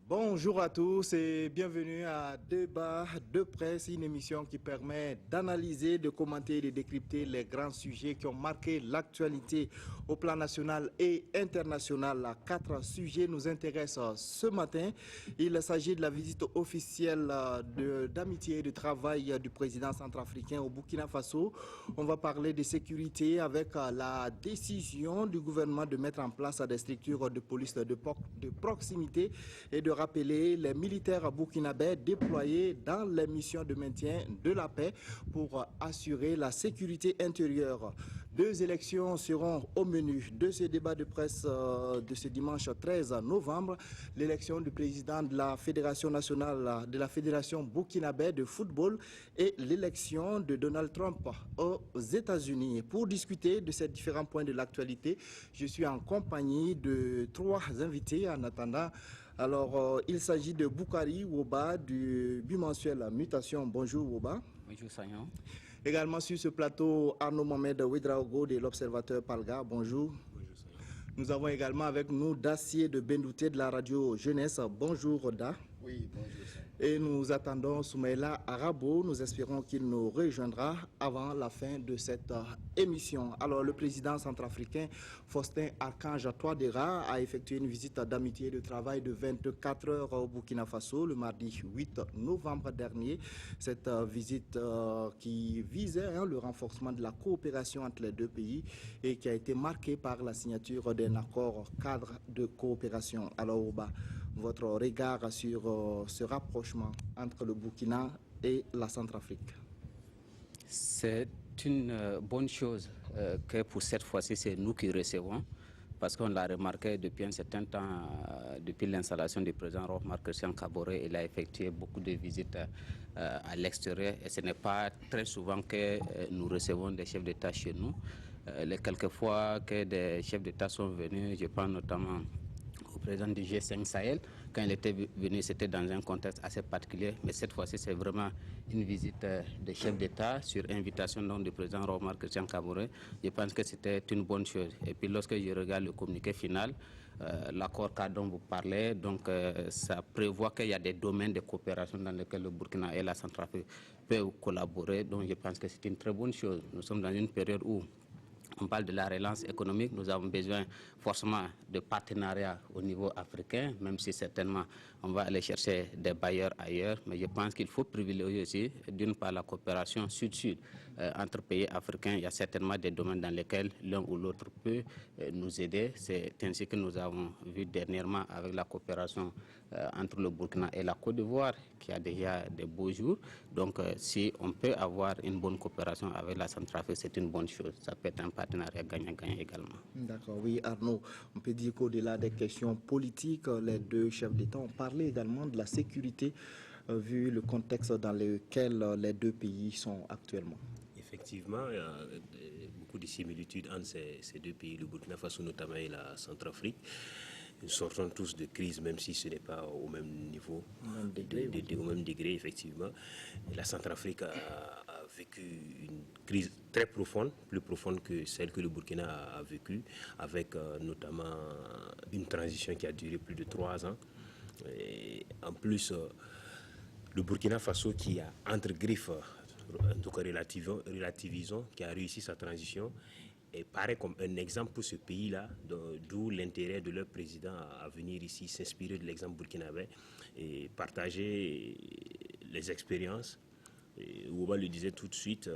Bonjour à tous et bienvenue à Débat de presse, une émission qui permet d'analyser, de commenter et de décrypter les grands sujets qui ont marqué l'actualité au plan national et international. 4 sujets nous intéressent ce matin. Il s'agit de la visite officielle d'amitié et de travail du président centrafricain au Burkina Faso. On va parler de sécurité avec la décision du gouvernement de mettre en place des structures de police de proximité et de rappeler les militaires burkinabés déployés dans les missions de maintien de la paix pour assurer la sécurité intérieure. 2 élections seront au menu de ce débat de presse de ce dimanche 13 novembre. L'élection du président de la Fédération nationale de la Fédération burkinabé de football et l'élection de Donald Trump aux États-Unis. Pour discuter de ces différents points de l'actualité, je suis en compagnie de 3 invités en attendant. Alors, il s'agit de Boukari Woba du bimensuel Mutation. Bonjour Woba. Bonjour Sagnon. Également sur ce plateau, Arnaud Mohamed Ouedraogo de l'Observateur Palga. Bonjour. Bonjour Sagnon. Nous avons également avec nous Dacier de Bendouté de la radio Jeunesse. Bonjour Da. Oui, bonjour Sagnon. Et nous attendons Soumaïla Arabo. Nous espérons qu'il nous rejoindra avant la fin de cette émission. Alors, le président centrafricain Faustin Archange Touadéra a effectué une visite d'amitié et de travail de 24 heures au Burkina Faso le mardi 8 novembre dernier. Cette visite qui visait le renforcement de la coopération entre les 2 pays et qui a été marquée par la signature d'un accord cadre de coopération. Alors, Oba, votre regard sur ce rapprochement entre le Burkina et la Centrafrique? C'est une bonne chose que pour cette fois-ci, c'est nous qui recevons, parce qu'on l'a remarqué depuis un certain temps, depuis l'installation du président Roch-Marc Christian Kaboré, il a effectué beaucoup de visites à l'extérieur et ce n'est pas très souvent que nous recevons des chefs d'État chez nous. Les quelques fois que des chefs d'État sont venus, je pense notamment au président du G5 Sahel. Quand il était venu, c'était dans un contexte assez particulier, mais cette fois-ci, c'est vraiment une visite de chef d'État sur invitation donc, du président Roch-Marc Christian Kaboré. Je pense que c'était une bonne chose. Et puis lorsque je regarde le communiqué final, l'accord cadre dont vous parlez, donc ça prévoit qu'il y a des domaines de coopération dans lesquels le Burkina et la Centrafrique peuvent collaborer. Donc je pense que c'est une très bonne chose. Nous sommes dans une période où on parle de la relance économique, nous avons besoin forcément de partenariats au niveau africain, même si certainement on va aller chercher des bailleurs ailleurs. Mais je pense qu'il faut privilégier aussi, d'une part, la coopération sud-sud entre pays africains. Il y a certainement des domaines dans lesquels l'un ou l'autre peut nous aider. C'est ainsi que nous avons vu dernièrement avec la coopération entre le Burkina et la Côte d'Ivoire, qui a déjà des beaux jours. Donc, si on peut avoir une bonne coopération avec la Centrafrique, c'est une bonne chose. Ça peut être un partenariat gagnant-gagnant également. D'accord, oui Arnaud, on peut dire qu'au-delà des questions politiques, les 2 chefs d'État ont parlé également de la sécurité, vu le contexte dans lequel les 2 pays sont actuellement. Effectivement, il y a beaucoup de similitudes entre ces 2 pays, le Burkina Faso notamment et la Centrafrique. Nous sortons tous de crise, même si ce n'est pas au même niveau, au même degré, effectivement. La Centrafrique a vécu une crise très profonde, plus profonde que celle que le Burkina a vécue, avec notamment une transition qui a duré plus de 3 ans. Et en plus, le Burkina Faso qui a entre griffes, en tout cas relativisons, qui a réussi sa transition, et paraît comme un exemple pour ce pays-là, d'où l'intérêt de leur président à venir ici, s'inspirer de l'exemple burkinabé et partager les expériences. Ouba le disait tout de suite,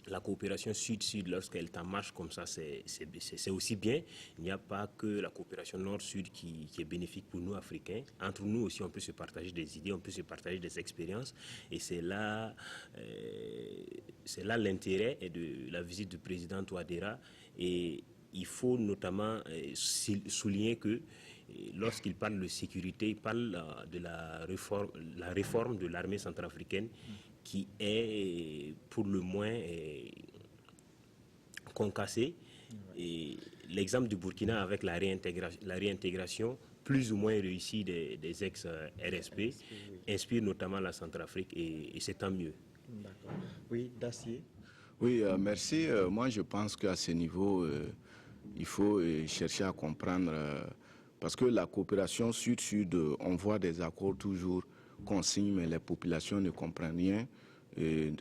la coopération sud-sud, lorsqu'elle est en marche comme ça, c'est aussi bien. Il n'y a pas que la coopération nord-sud qui est bénéfique pour nous, Africains. Entre nous aussi, on peut se partager des idées, on peut se partager des expériences. Et c'est là l'intérêt de la visite du président Touadéra. Et il faut notamment souligner que lorsqu'il parle de sécurité, il parle de la réforme de l'armée centrafricaine qui est pour le moins concassée. Et l'exemple du Burkina avec la réintégration plus ou moins réussie des ex-RSP inspire notamment la Centrafrique et c'est tant mieux. D'accord. Oui, Dacier. Oui, merci. Moi, je pense qu'à ce niveau, il faut chercher à comprendre Parce que la coopération sud-sud, on voit des accords toujours qu'on signe, mais les populations ne comprennent rien,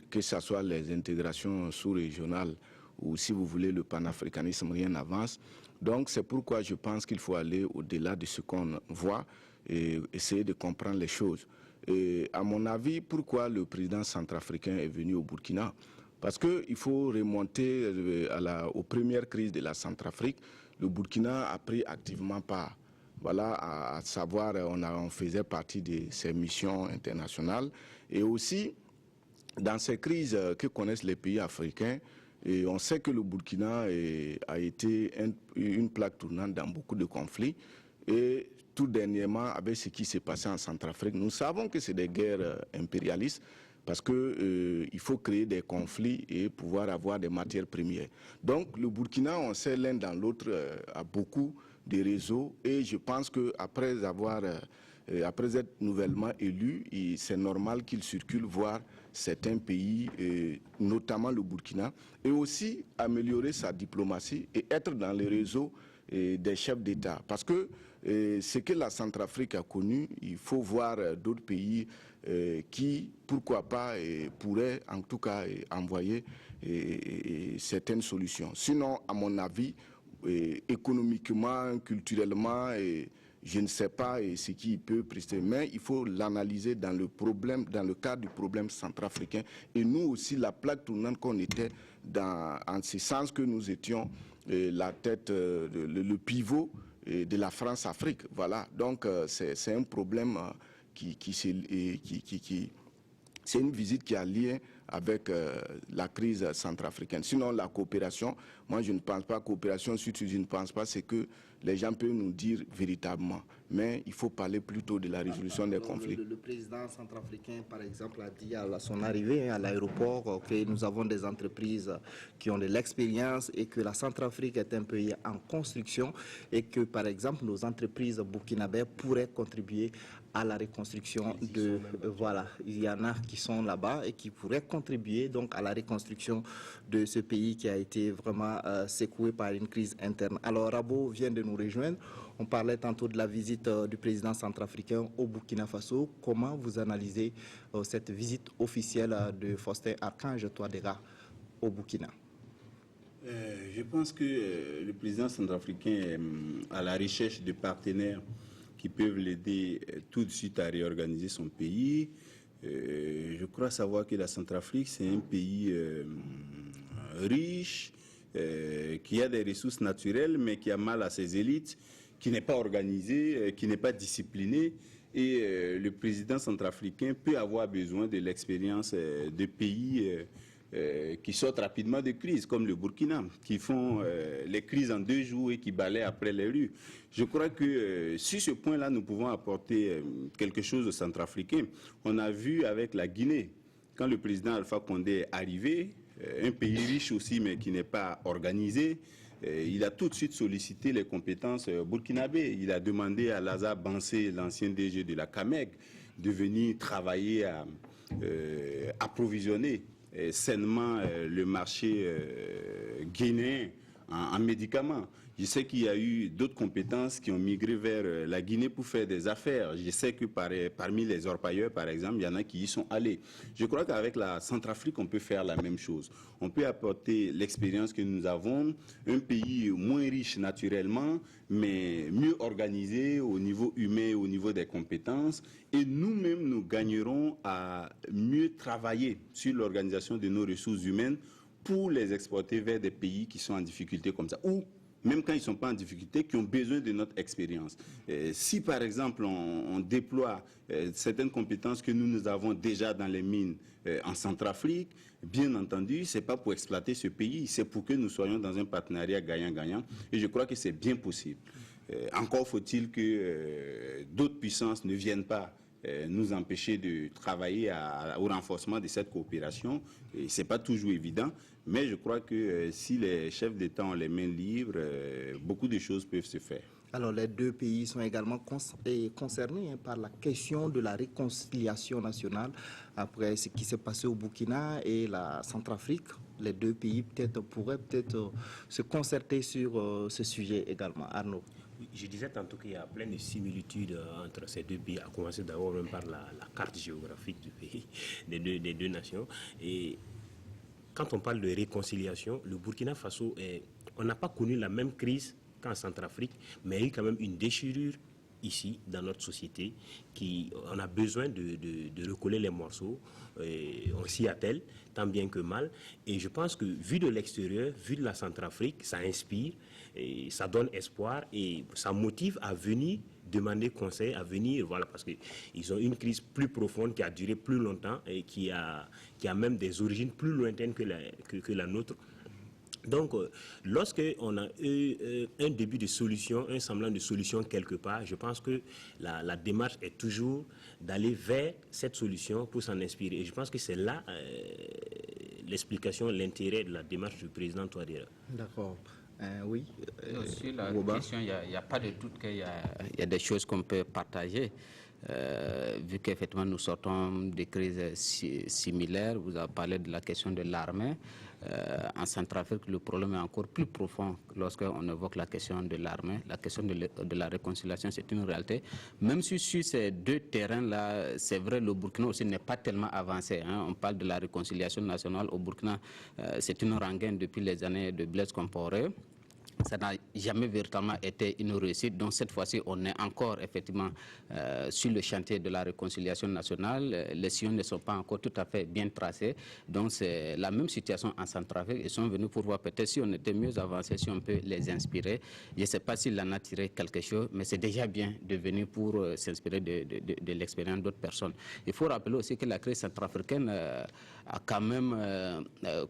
que ce soit les intégrations sous-régionales ou, si vous voulez, le panafricanisme, rien n'avance. Donc c'est pourquoi je pense qu'il faut aller au-delà de ce qu'on voit et essayer de comprendre les choses. Et à mon avis, pourquoi le président centrafricain est venu au Burkina? Parce qu'il faut remonter aux premières crises de la Centrafrique. Le Burkina a pris activement part. Voilà, à savoir, on faisait partie de ces missions internationales. Et aussi, dans ces crises que connaissent les pays africains, et on sait que le Burkina a été une plaque tournante dans beaucoup de conflits. Et tout dernièrement, avec ce qui s'est passé en Centrafrique, nous savons que c'est des guerres impérialistes parce qu'il faut créer des conflits et pouvoir avoir des matières premières. Donc le Burkina, on sait l'un dans l'autre, a beaucoup de réseaux et je pense qu'après être nouvellement élu, c'est normal qu'il circule voir certains pays, notamment le Burkina, et aussi améliorer sa diplomatie et être dans les réseaux des chefs d'État. Parce que ce que la Centrafrique a connu, il faut voir d'autres pays qui, pourquoi pas, pourraient en tout cas envoyer certaines solutions. Sinon, à mon avis, économiquement, culturellement, je ne sais pas ce qui peut prester, mais il faut l'analyser dans le cadre du problème centrafricain. Et nous aussi, la plaque tournante qu'on était, en ce sens que nous étions la tête, le pivot de la France-Afrique. Voilà, donc c'est un problème c'est une visite qui a lié avec la crise centrafricaine. Sinon, la coopération, moi je ne pense pas, coopération sud-sud, je ne pense pas, c'est que les gens peuvent nous dire véritablement. Mais il faut parler plutôt de la résolution des conflits. Le président centrafricain, par exemple, a dit à son arrivée à l'aéroport que nous avons des entreprises qui ont de l'expérience et que la Centrafrique est un pays en construction et que, par exemple, nos entreprises burkinabées pourraient contribuer à la reconstruction de... voilà, il y en a qui sont là-bas et qui pourraient contribuer donc à la reconstruction de ce pays qui a été vraiment secoué par une crise interne. Alors, Rabo vient de nous rejoindre. On parlait tantôt de la visite du président centrafricain au Burkina Faso. Comment vous analysez cette visite officielle de Faustin Archange Touadéra au Burkina? Je pense que le président centrafricain est à la recherche de partenaires qui peuvent l'aider tout de suite à réorganiser son pays. Je crois savoir que la Centrafrique, c'est un pays riche, qui a des ressources naturelles, mais qui a mal à ses élites, qui n'est pas organisé, qui n'est pas discipliné. Et le président centrafricain peut avoir besoin de l'expérience de pays qui sortent rapidement de crises, comme le Burkina, qui font les crises en 2 jours et qui balaient après les rues. Je crois que sur ce point-là, nous pouvons apporter quelque chose aux Centrafricains. On a vu avec la Guinée, quand le président Alpha Condé est arrivé, un pays riche aussi, mais qui n'est pas organisé, il a tout de suite sollicité les compétences burkinabées. Il a demandé à Lazare Bansé, l'ancien DG de la CAMEG, de venir travailler à approvisionner sainement le marché guinéen en médicaments. Je sais qu'il y a eu d'autres compétences qui ont migré vers la Guinée pour faire des affaires. Je sais que parmi les orpailleurs, par exemple, il y en a qui y sont allés. Je crois qu'avec la Centrafrique, on peut faire la même chose. On peut apporter l'expérience que nous avons, un pays moins riche naturellement, mais mieux organisé au niveau humain, au niveau des compétences. Et nous-mêmes, nous gagnerons à mieux travailler sur l'organisation de nos ressources humaines pour les exporter vers des pays qui sont en difficulté comme ça, ou même quand ils ne sont pas en difficulté, qui ont besoin de notre expérience. Si par exemple on déploie certaines compétences que nous avons déjà dans les mines en Centrafrique, bien entendu, ce n'est pas pour exploiter ce pays, c'est pour que nous soyons dans un partenariat gagnant-gagnant. Et je crois que c'est bien possible. Encore faut-il que d'autres puissances ne viennent pas nous empêcher de travailler au renforcement de cette coopération. Ce n'est pas toujours évident, mais je crois que si les chefs d'État ont les mains libres, beaucoup de choses peuvent se faire. Alors les 2 pays sont également concernés par la question de la réconciliation nationale après ce qui s'est passé au Burkina et la Centrafrique. Les 2 pays pourraient se concerter sur ce sujet également. Arnaud. Oui, je disais tantôt qu'il y a plein de similitudes entre ces deux pays, à commencer d'abord même par la carte géographique du pays, des deux nations. Et quand on parle de réconciliation, le Burkina Faso, on n'a pas connu la même crise qu'en Centrafrique, mais il y a eu quand même une déchirure ici, dans notre société, on a besoin de recoller les morceaux, on s'y attelle, tant bien que mal, et je pense que, vu de l'extérieur, vu de la Centrafrique, ça inspire, et ça donne espoir, et ça motive à venir demander conseil, à venir, voilà, parce qu'ils ont une crise plus profonde qui a duré plus longtemps, et qui a même des origines plus lointaines que la nôtre. Donc, lorsqu'on a eu un début de solution, un semblant de solution quelque part, je pense que la démarche est toujours d'aller vers cette solution pour s'en inspirer. Et je pense que c'est là l'explication, l'intérêt de la démarche du président Touadéra. D'accord. Oui. Sur la question, il n'y a pas de doute qu'il y a des choses qu'on peut partager. Vu qu'effectivement nous sortons des crises similaires, vous avez parlé de la question de l'armée. En Centrafrique, le problème est encore plus profond lorsqu'on évoque la question de l'armée. La question de la réconciliation, c'est une réalité. Même si sur ces deux terrains-là, c'est vrai, le Burkina aussi n'est pas tellement avancé. On parle de la réconciliation nationale au Burkina. C'est une rengaine depuis les années de Blaise Compaoré. Ça n'a jamais véritablement été une réussite. Donc cette fois-ci, on est encore effectivement sur le chantier de la réconciliation nationale. Les sillons ne sont pas encore tout à fait bien tracés. Donc c'est la même situation en Centrafrique. Ils sont venus pour voir peut-être si on était mieux avancé, si on peut les inspirer. Je ne sais pas s'il en a tiré quelque chose, mais c'est déjà bien de venir pour s'inspirer de l'expérience d'autres personnes. Il faut rappeler aussi que la crise centrafricaine a quand même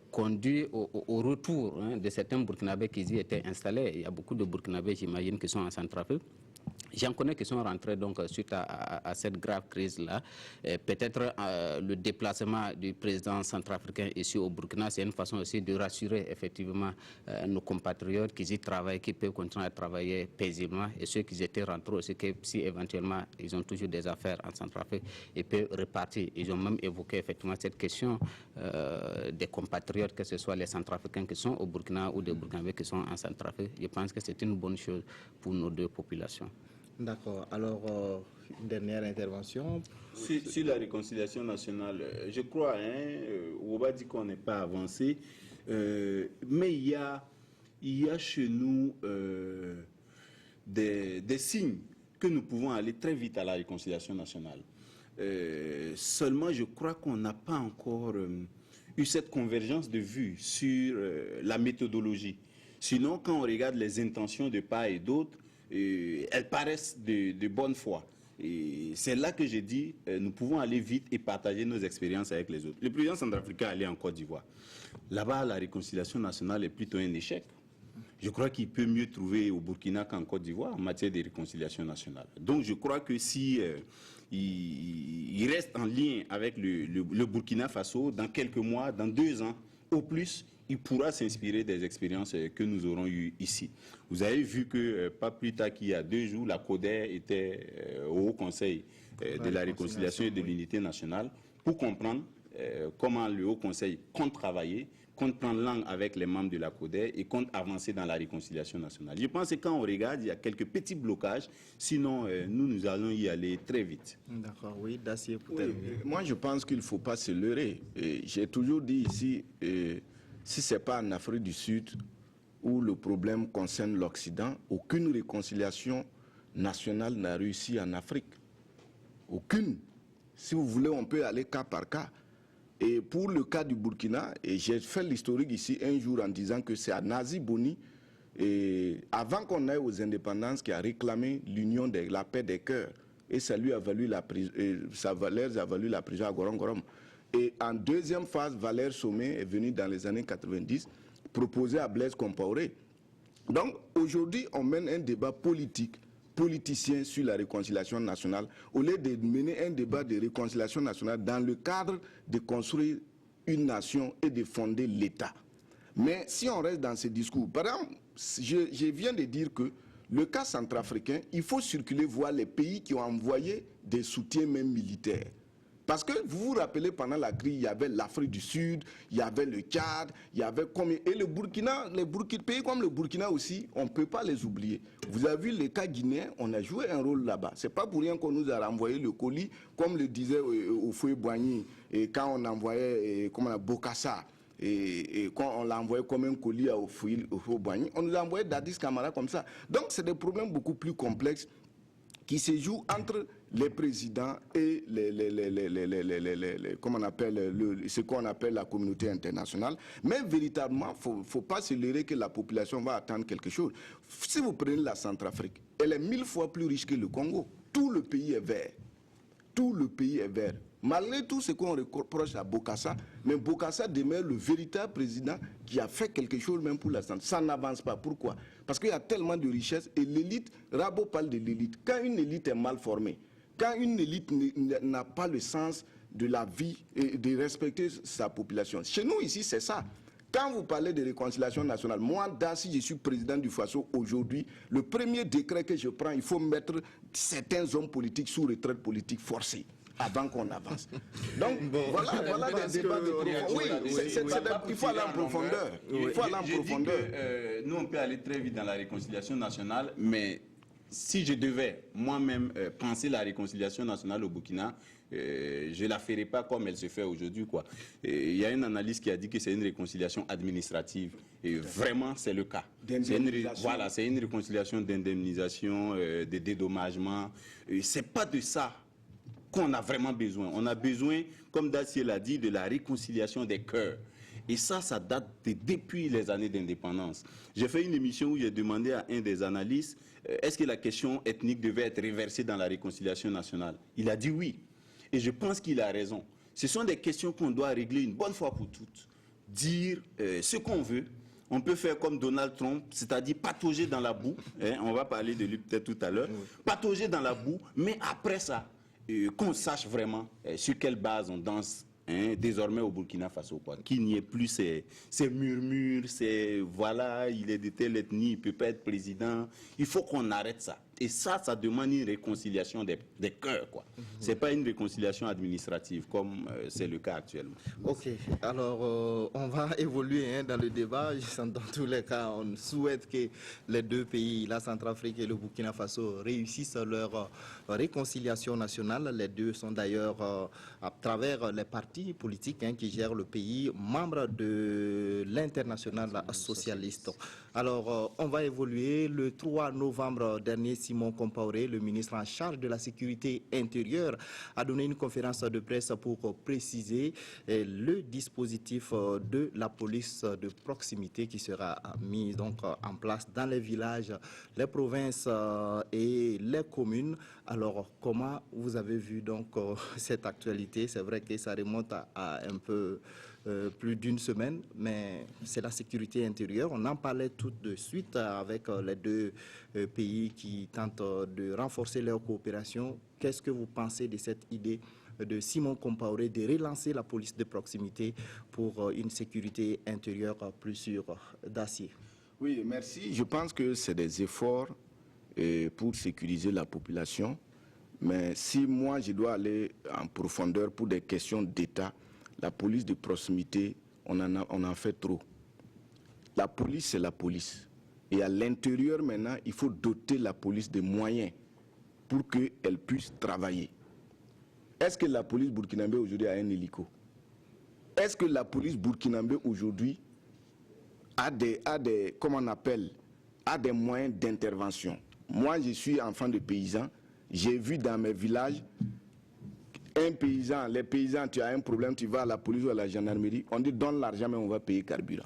conduit au retour de certains Burkinabés qui y étaient installés. Il y a beaucoup de Burkinabés, j'imagine, qui sont en Centrafrique. J'en connais qui sont rentrés donc suite à cette grave crise-là. Peut-être le déplacement du président centrafricain ici au Burkina, c'est une façon aussi de rassurer effectivement nos compatriotes qui y travaillent, qui peuvent continuer à travailler paisiblement, et ceux qui étaient rentrés aussi, que si éventuellement ils ont toujours des affaires en Centrafrique, ils peuvent repartir. Ils ont même évoqué effectivement cette question des compatriotes, que ce soit les Centrafricains qui sont au Burkina ou des Burkinabés qui sont en Centrafrique. Je pense que c'est une bonne chose pour nos deux populations. D'accord. Alors, une dernière intervention. Sur la réconciliation nationale, je crois, Ouba dit qu'on n'est pas avancé, mais il y a chez nous des signes que nous pouvons aller très vite à la réconciliation nationale. Seulement, je crois qu'on n'a pas encore eu cette convergence de vues sur la méthodologie. Sinon, quand on regarde les intentions de part et d'autre, elles paraissent de bonne foi. Et c'est là que j'ai dit, nous pouvons aller vite et partager nos expériences avec les autres. Le président centrafricain est allé en Côte d'Ivoire. Là-bas, la réconciliation nationale est plutôt un échec. Je crois qu'il peut mieux trouver au Burkina qu'en Côte d'Ivoire en matière de réconciliation nationale. Donc je crois que si il reste en lien avec le Burkina Faso, dans quelques mois, dans 2 ans, au plus, il pourra s'inspirer des expériences que nous aurons eues ici. Vous avez vu que, pas plus tard qu'il y a 2 jours, la CODER était au Haut Conseil de la réconciliation et de l'unité nationale pour comprendre comment le Haut Conseil compte travailler, compte prendre langue avec les membres de la CODER et compte avancer dans la réconciliation nationale. Je pense que quand on regarde, il y a quelques petits blocages, sinon nous allons y aller très vite. D'accord, oui, Dacier pour terminer. Moi, je pense qu'il ne faut pas se leurrer. J'ai toujours dit ici, si ce n'est pas en Afrique du Sud où le problème concerne l'Occident, aucune réconciliation nationale n'a réussi en Afrique. Aucune. Si vous voulez, on peut aller cas par cas. Et pour le cas du Burkina, et j'ai fait l'historique ici un jour en disant que c'est à Nazi Boni, et avant qu'on aille aux indépendances, qui a réclamé l'union de la paix des cœurs. Et ça lui a valu la prison, ça a valu la prison à Gorom-Gorom. Et en deuxième phase, Valère Sommet est venu dans les années 90 proposer à Blaise Compaoré. Donc aujourd'hui, on mène un débat politicien sur la réconciliation nationale, au lieu de mener un débat de réconciliation nationale dans le cadre de construire une nation et de fonder l'État. Mais si on reste dans ce discours, par exemple, je viens de dire que le cas centrafricain, il faut circuler voir les pays qui ont envoyé des soutiens même militaires. Parce que vous vous rappelez, pendant la crise, il y avait l'Afrique du Sud, il y avait le Tchad, il y avait combien... Et le Burkina, pays comme le Burkina aussi, on ne peut pas les oublier. Vous avez vu les cas guinéens, on a joué un rôle là-bas. Ce n'est pas pour rien qu'on nous a renvoyé le colis, comme le disait Houphouët-Boigny, et quand on envoyait Bokassa, et quand on l'a envoyé comme un colis à Houphouët-Boigny, on nous a envoyé Dadis Camara comme ça. Donc c'est des problèmes beaucoup plus complexes qui se jouent entre les présidents et ce qu'on appelle la communauté internationale. Mais véritablement, il ne faut pas se leurrer que la population va attendre quelque chose. Si vous prenez la Centrafrique, elle est 1000 fois plus riche que le Congo. Tout le pays est vert. Tout le pays est vert. Malgré tout ce qu'on reproche à Bokassa, mais Bokassa demeure le véritable président qui a fait quelque chose même pour la santé. Ça n'avance pas. Pourquoi? Parce qu'il y a tellement de richesses et l'élite, Rabo parle de l'élite. Quand une élite est mal formée, quand une élite n'a pas le sens de la vie et de respecter sa population. Chez nous ici, c'est ça. Quand vous parlez de réconciliation nationale, moi, si je suis président du FASO aujourd'hui, le premier décret que je prends, il faut mettre certains hommes politiques sous retraite politique forcée avant qu'on avance. Donc, voilà des débats de profondeur. Oui, il faut aller en profondeur. Il faut aller en profondeur. Nous, on peut aller très vite dans la réconciliation nationale, mais si je devais moi-même penser la réconciliation nationale au Burkina, je ne la ferai pas comme elle se fait aujourd'hui, quoi. Il y a une analyse qui a dit que c'est une réconciliation administrative. Et vraiment, c'est le cas. Voilà, c'est une réconciliation d'indemnisation, de dédommagement. Ce n'est pas de ça qu'on a vraiment besoin. On a besoin, comme Dacier l'a dit, de la réconciliation des cœurs. Et ça date depuis les années d'indépendance. J'ai fait une émission où j'ai demandé à un des analystes, est-ce que la question ethnique devait être réversée dans la réconciliation nationale? Il a dit oui. Et je pense qu'il a raison. Ce sont des questions qu'on doit régler une bonne fois pour toutes. Dire ce qu'on veut. On peut faire comme Donald Trump, c'est-à-dire patauger dans la boue. On va parler de lui peut-être tout à l'heure. Patauger dans la boue, mais après ça, qu'on sache vraiment sur quelle base on danse désormais au Burkina Faso, quoi. Qu'il n'y ait plus ces murmures, voilà, il est de telle ethnie, il ne peut pas être président. Il faut qu'on arrête ça. Et ça demande une réconciliation des cœurs, quoi. C'est pas une réconciliation administrative comme c'est le cas actuellement. Ok, alors on va évoluer dans le débat. Dans tous les cas, on souhaite que les deux pays, la Centrafrique et le Burkina Faso, réussissent leur réconciliation nationale. Les deux sont d'ailleurs, à travers les partis politiques qui gèrent le pays, membres de l'international socialiste. Alors, on va évoluer. Le 3 novembre dernier, Simon Compaoré, le ministre en charge de la sécurité intérieure, a donné une conférence de presse pour préciser le dispositif de la police de proximité qui sera mis donc en place dans les villages, les provinces et les communes. Alors, comment vous avez vu donc cette actualité? C'est vrai que ça remonte à un peu plus d'une semaine, mais c'est la sécurité intérieure. On en parlait tout de suite avec les deux pays qui tentent de renforcer leur coopération. Qu'est-ce que vous pensez de cette idée de Simon Compaoré de relancer la police de proximité pour une sécurité intérieure plus sûre? Dacier. Oui, merci. Je pense que c'est des efforts pour sécuriser la population. Mais si moi, je dois aller en profondeur pour des questions d'État, la police de proximité, on en fait trop. La police, c'est la police. Et à l'intérieur, maintenant, il faut doter la police de moyens pour qu'elle puisse travailler. Est-ce que la police burkinabé aujourd'hui a un hélico? Est-ce que la police burkinabé aujourd'hui a des moyens d'intervention? Moi, je suis enfant de paysan. J'ai vu dans mes villages un paysan, les paysans, tu as un problème, tu vas à la police ou à la gendarmerie, on dit donne l'argent mais on va payer carburant.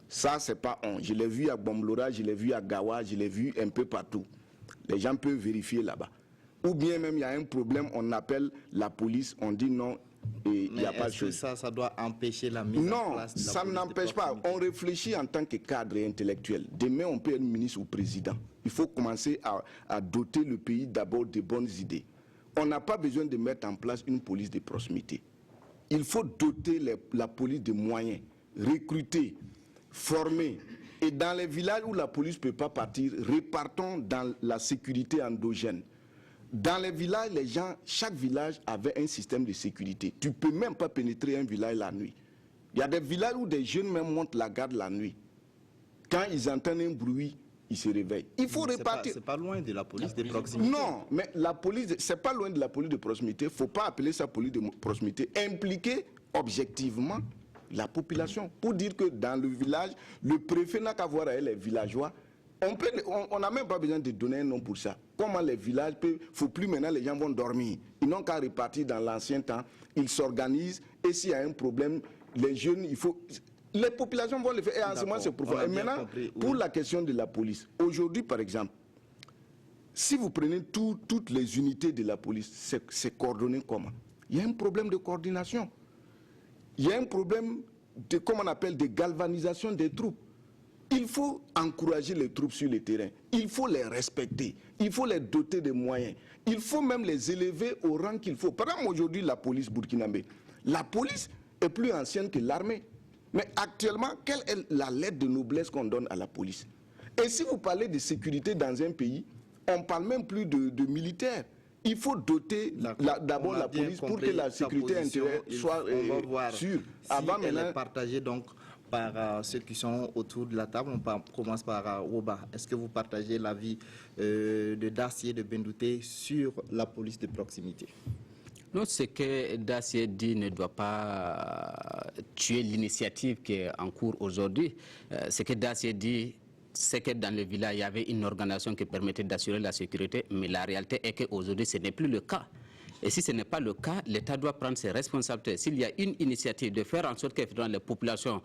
Ça, c'est pas on. Je l'ai vu à Bomblora, je l'ai vu à Gawa, je l'ai vu un peu partout. Les gens peuvent vérifier là-bas. Ou bien même il y a un problème, on appelle la police, on dit non, et il n'y a pas de chose. Ça doit empêcher la mise en place de la ça n'empêche pas. On réfléchit en tant que cadre et intellectuel. Demain, on peut être ministre ou président. Il faut commencer à doter le pays d'abord de bonnes idées. On n'a pas besoin de mettre en place une police de proximité. Il faut doter la police de moyens, recruter, former. Et dans les villages où la police ne peut pas partir, répartons dans la sécurité endogène. Dans les villages, les gens, chaque village avait un système de sécurité. Tu ne peux même pas pénétrer un village la nuit. Il y a des villages où des jeunes même montent la garde la nuit. Quand ils entendent un bruit, ils se réveillent. Il faut répartir. C'est pas loin de la police de proximité. Non, mais la police, c'est pas loin de la police de proximité. Il ne faut pas appeler ça police de proximité. Impliquer objectivement la population. Pour dire que dans le village, le préfet n'a qu'à voir avec les villageois. On n'a même pas besoin de donner un nom pour ça. Comment les villages peuvent... Il ne faut plus maintenant, les gens vont dormir. Ils n'ont qu'à repartir dans l'ancien temps. Ils s'organisent. Et s'il y a un problème, les jeunes, il faut... Les populations vont le faire. Et en ce moment, c'est profond. Et maintenant, compris, oui. Pour la question de la police. Aujourd'hui, par exemple, si vous prenez toutes les unités de la police, c'est coordonné comment? Il y a un problème de coordination. Il y a un problème de, comment on appelle, de galvanisation des troupes. Il faut encourager les troupes sur le terrain. Il faut les respecter. Il faut les doter de moyens. Il faut même les élever au rang qu'il faut. Par exemple, aujourd'hui, la police burkinabé. La police est plus ancienne que l'armée. Mais actuellement, quelle est la lettre de noblesse qu'on donne à la police? Et si vous parlez de sécurité dans un pays, on ne parle même plus de militaires. Il faut doter d'abord la police pour que la sécurité intérieure soit sûre. Avant, elle est partagée donc par ceux qui sont autour de la table. On commence par Woba. Est-ce que vous partagez l'avis de Dacier de Bendouté sur la police de proximité? Non, ce que Dacier dit ne doit pas tuer l'initiative qui est en cours aujourd'hui. Ce que Dacier dit, c'est que dans le village, il y avait une organisation qui permettait d'assurer la sécurité, mais la réalité est qu'aujourd'hui, ce n'est plus le cas. Et si ce n'est pas le cas, l'État doit prendre ses responsabilités. S'il y a une initiative de faire en sorte que les populations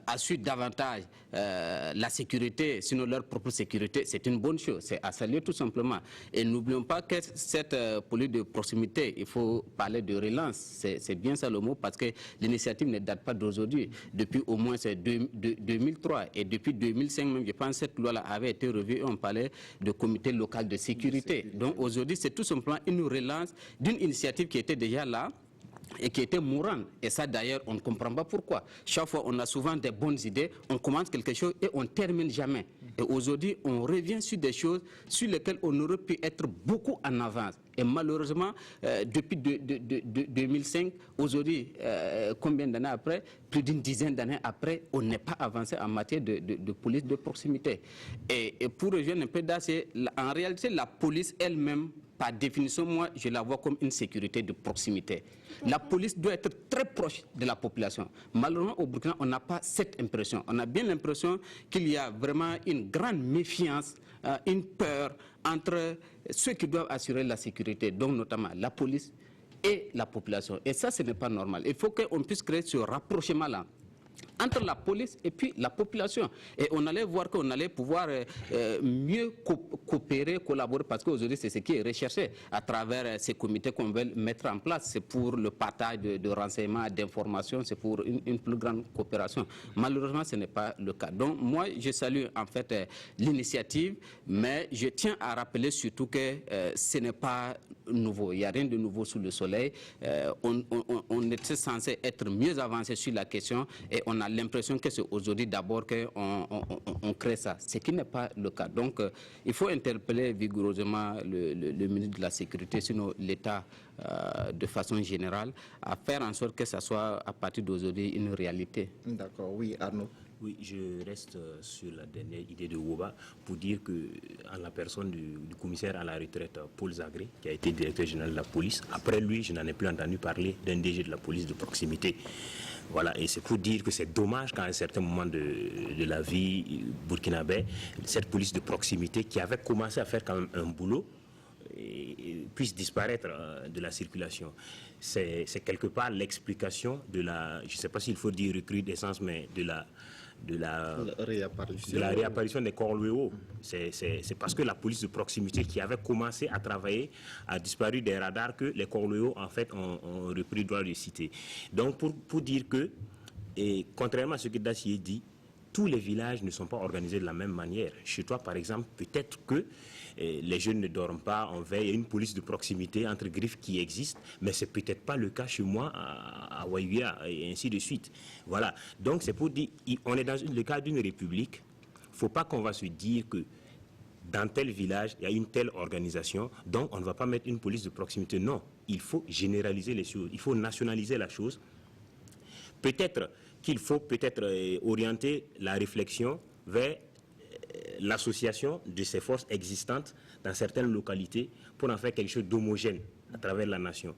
assurent davantage la sécurité, sinon leur propre sécurité, c'est une bonne chose. C'est à saluer tout simplement. Et n'oublions pas que cette police de proximité, il faut parler de relance. C'est bien ça le mot, parce que l'initiative ne date pas d'aujourd'hui. Depuis au moins 2003 et depuis 2005 même, je pense que cette loi-là avait été revue et on parlait de comité local de sécurité. Donc aujourd'hui, c'est tout simplement une relance d'une initiative qui était déjà là et qui était mourante. Et ça d'ailleurs, on ne comprend pas pourquoi. Chaque fois, on a souvent des bonnes idées, on commence quelque chose et on ne termine jamais. Et aujourd'hui, on revient sur des choses sur lesquelles on aurait pu être beaucoup en avance. Et malheureusement, depuis 2005, aujourd'hui, combien d'années après? Plus d'une dizaine d'années après, on n'est pas avancé en matière de police de proximité. Et pour rejoindre un peu Dacier, en réalité, la police elle-même, par définition, moi, je la vois comme une sécurité de proximité. La police doit être très proche de la population. Malheureusement, au Burkina, on n'a pas cette impression. On a bien l'impression qu'il y a vraiment une grande méfiance, une peur entre ceux qui doivent assurer la sécurité, donc notamment la police et la population. Et ça, ce n'est pas normal. Il faut qu'on puisse créer ce rapprochement-là entre la police et puis la population. Et on allait voir qu'on allait pouvoir mieux coopérer, collaborer, parce qu'aujourd'hui, c'est ce qui est recherché à travers ces comités qu'on veut mettre en place. C'est pour le partage de renseignements, d'informations, c'est pour une plus grande coopération. Malheureusement, ce n'est pas le cas. Donc, moi, je salue en fait l'initiative, mais je tiens à rappeler surtout que ce n'est pas nouveau. Il n'y a rien de nouveau sous le soleil. On était censé être mieux avancé sur la question et on a l'impression que c'est aujourd'hui d'abord qu'on crée ça, ce qui n'est pas le cas. Donc, il faut interpeller vigoureusement le ministre de la Sécurité, sinon l'État de façon générale, à faire en sorte que ça soit à partir d'aujourd'hui une réalité. D'accord, oui, Arnaud. Oui, je reste sur la dernière idée de Woba pour dire que, en la personne du commissaire à la retraite, Paul Zagré, qui a été directeur général de la police, après lui, je n'en ai plus entendu parler d'un DG de la police de proximité. Voilà, et c'est pour dire que c'est dommage qu'à un certain moment de la vie burkinabé, cette police de proximité qui avait commencé à faire quand même un boulot, puisse disparaître de la circulation. C'est quelque part l'explication de la, je ne sais pas s'il faut dire recrudescence, mais de la réapparition des corps loyaux. C'est parce que la police de proximité qui avait commencé à travailler a disparu des radars que les corps loyaux en fait ont repris droit de cité. Donc pour dire que, et contrairement à ce que Dacier dit, tous les villages ne sont pas organisés de la même manière. Chez toi, par exemple, peut-être que les jeunes ne dorment pas en veille. Il y a une police de proximité entre griffes qui existe, mais c'est peut-être pas le cas chez moi à Waïouya et ainsi de suite. Voilà. Donc c'est pour dire, on est dans le cadre d'une république. Il ne faut pas qu'on va se dire que dans tel village, il y a une telle organisation, donc on ne va pas mettre une police de proximité. Non, il faut généraliser les choses, il faut nationaliser la chose. Peut-être qu'il faut orienter la réflexion vers l'association de ces forces existantes dans certaines localités pour en faire quelque chose d'homogène à travers la nation.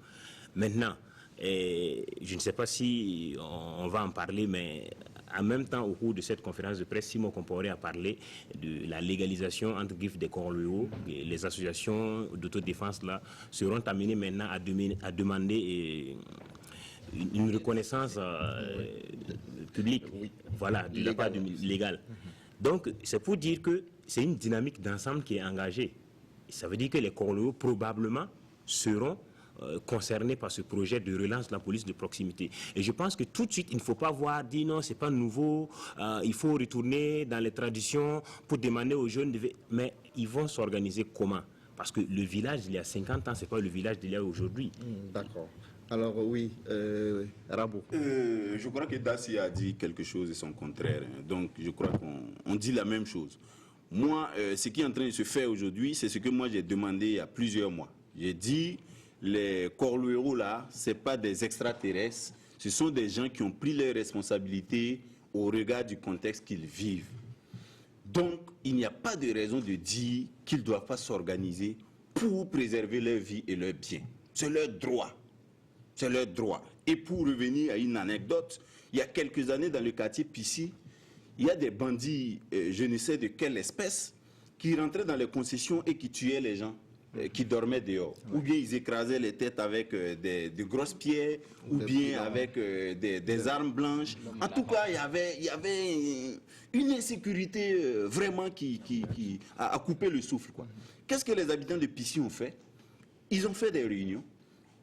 Maintenant, je ne sais pas si on va en parler, mais en même temps, au cours de cette conférence de presse, Simon Compaoré a parlé de la légalisation entre griffes des corps locaux. Les associations d'autodéfense là seront amenées maintenant à demander une reconnaissance publique, voilà, de la part légale. Donc, c'est pour dire que c'est une dynamique d'ensemble qui est engagée. Ça veut dire que les corps locaux probablement seront concernés par ce projet de relance de la police de proximité. Et je pense que tout de suite, il ne faut pas dire non, c'est pas nouveau, il faut retourner dans les traditions pour demander aux jeunes, mais ils vont s'organiser comment? Parce que le village d'il y a 50 ans, c'est pas le village d'il y a aujourd'hui. D'accord. Alors oui, Rabo. Je crois que Dassi a dit quelque chose et son contraire. Donc je crois qu'on dit la même chose. Moi, ce qui est en train de se faire aujourd'hui, c'est ce que moi j'ai demandé il y a plusieurs mois. J'ai dit, les corps là, ce n'est pas des extraterrestres, ce sont des gens qui ont pris leurs responsabilités au regard du contexte qu'ils vivent. Donc, il n'y a pas de raison de dire qu'ils ne doivent pas s'organiser pour préserver leur vie et leurs biens. C'est leur droit. C'est leur droit. Et pour revenir à une anecdote, il y a quelques années dans le quartier Pissy, il y a des bandits, je ne sais de quelle espèce, qui rentraient dans les concessions et qui tuaient les gens qui dormaient dehors. Ou bien ils écrasaient les têtes avec de grosses pierres, ou bien avec des armes blanches. En tout cas, il y avait une insécurité vraiment qui a coupé le souffle, quoi. Qu'est-ce que les habitants de Pissy ont fait? Ils ont fait des réunions,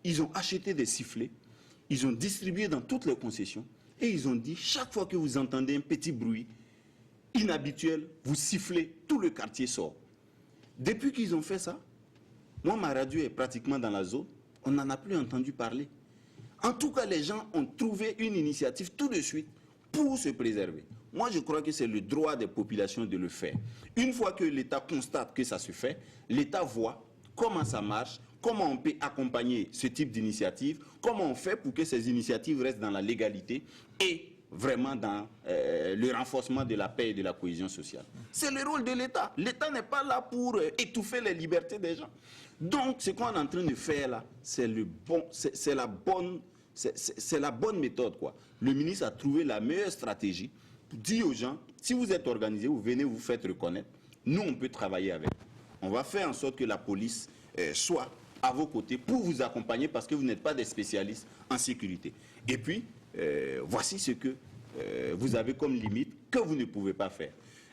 ils ont acheté des sifflets, ils ont distribué dans toutes les concessions, et ils ont dit, chaque fois que vous entendez un petit bruit inhabituel, vous sifflez, tout le quartier sort. Depuis qu'ils ont fait ça, moi, ma radio est pratiquement dans la zone, on n'en a plus entendu parler. En tout cas, les gens ont trouvé une initiative tout de suite pour se préserver. Moi, je crois que c'est le droit des populations de le faire. Une fois que l'État constate que ça se fait, l'État voit comment ça marche, comment on peut accompagner ce type d'initiative, comment on fait pour que ces initiatives restent dans la légalité et vraiment dans le renforcement de la paix et de la cohésion sociale. C'est le rôle de l'État. L'État n'est pas là pour étouffer les libertés des gens. Donc, ce qu'on est en train de faire là, c'est la bonne méthode, quoi. Le ministre a trouvé la meilleure stratégie pour dire aux gens, si vous êtes organisés, vous venez vous faites reconnaître, nous on peut travailler avec. On va faire en sorte que la police soit à vos côtés pour vous accompagner parce que vous n'êtes pas des spécialistes en sécurité. Et puis, voici ce que vous avez comme limite que vous ne pouvez pas faire.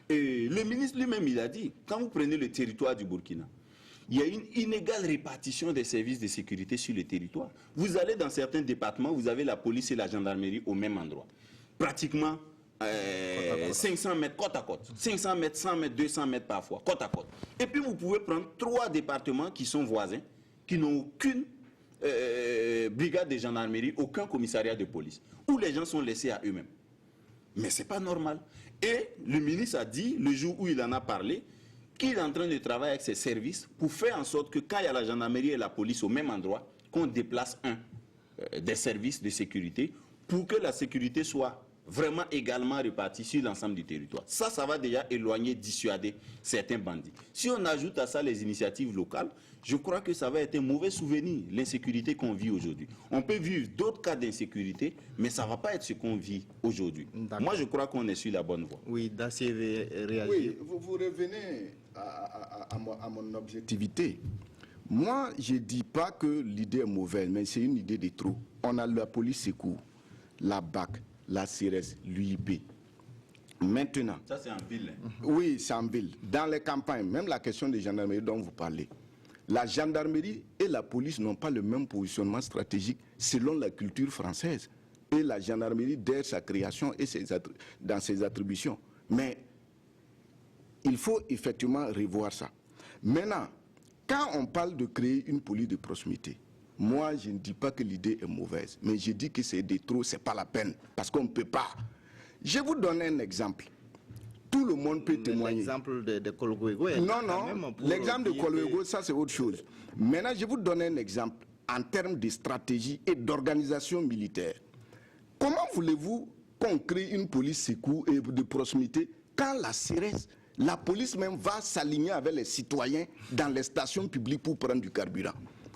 Et le ministre lui-même, il a dit, quand vous prenez le territoire du Burkina, il y a une inégale répartition des services de sécurité sur le territoire. Vous allez dans certains départements, vous avez la police et la gendarmerie au même endroit. Pratiquement 500 mètres côte à côte. 500 mètres, 100 mètres, 200 mètres parfois, côte à côte. Et puis vous pouvez prendre 3 départements qui sont voisins, qui n'ont aucune brigade de gendarmerie, aucun commissariat de police, où les gens sont laissés à eux-mêmes. Mais ce n'est pas normal. Et le ministre a dit, le jour où il en a parlé, qu'il est en train de travailler avec ses services pour faire en sorte que quand il y a la gendarmerie et la police au même endroit, qu'on déplace des services de sécurité pour que la sécurité soit vraiment également répartie sur l'ensemble du territoire. Ça va déjà éloigner, dissuader certains bandits. Si on ajoute à ça les initiatives locales, je crois que ça va être un mauvais souvenir, l'insécurité qu'on vit aujourd'hui. On peut vivre d'autres cas d'insécurité, mais ça ne va pas être ce qu'on vit aujourd'hui. Moi, je crois qu'on est sur la bonne voie. Oui, Dacier veut réagir. Oui, vous revenez à mon objectivité. Moi, je ne dis pas que l'idée est mauvaise, mais c'est une idée de trop. On a la police secours, la BAC, la CRS, l'UIP. Maintenant... Ça, c'est en ville. Oui, c'est en ville. Dans les campagnes, même la question des gendarmeries dont vous parlez, la gendarmerie et la police n'ont pas le même positionnement stratégique selon la culture française. Et la gendarmerie, dès sa création et dans ses attributions. Mais il faut effectivement revoir ça. Maintenant, quand on parle de créer une police de proximité, moi, je ne dis pas que l'idée est mauvaise, mais je dis que c'est de trop, c'est pas la peine, parce qu'on ne peut pas. Je vous donne un exemple. Tout le monde peut témoigner. L'exemple de Kolwego. Non, l'exemple de Kolwego, ça c'est autre chose. Maintenant, je vais vous donner un exemple en termes de stratégie et d'organisation militaire. Comment voulez-vous qu'on crée une police secours et de proximité quand la CRS, la police même va s'aligner avec les citoyens dans les stations publiques pour prendre du carburant?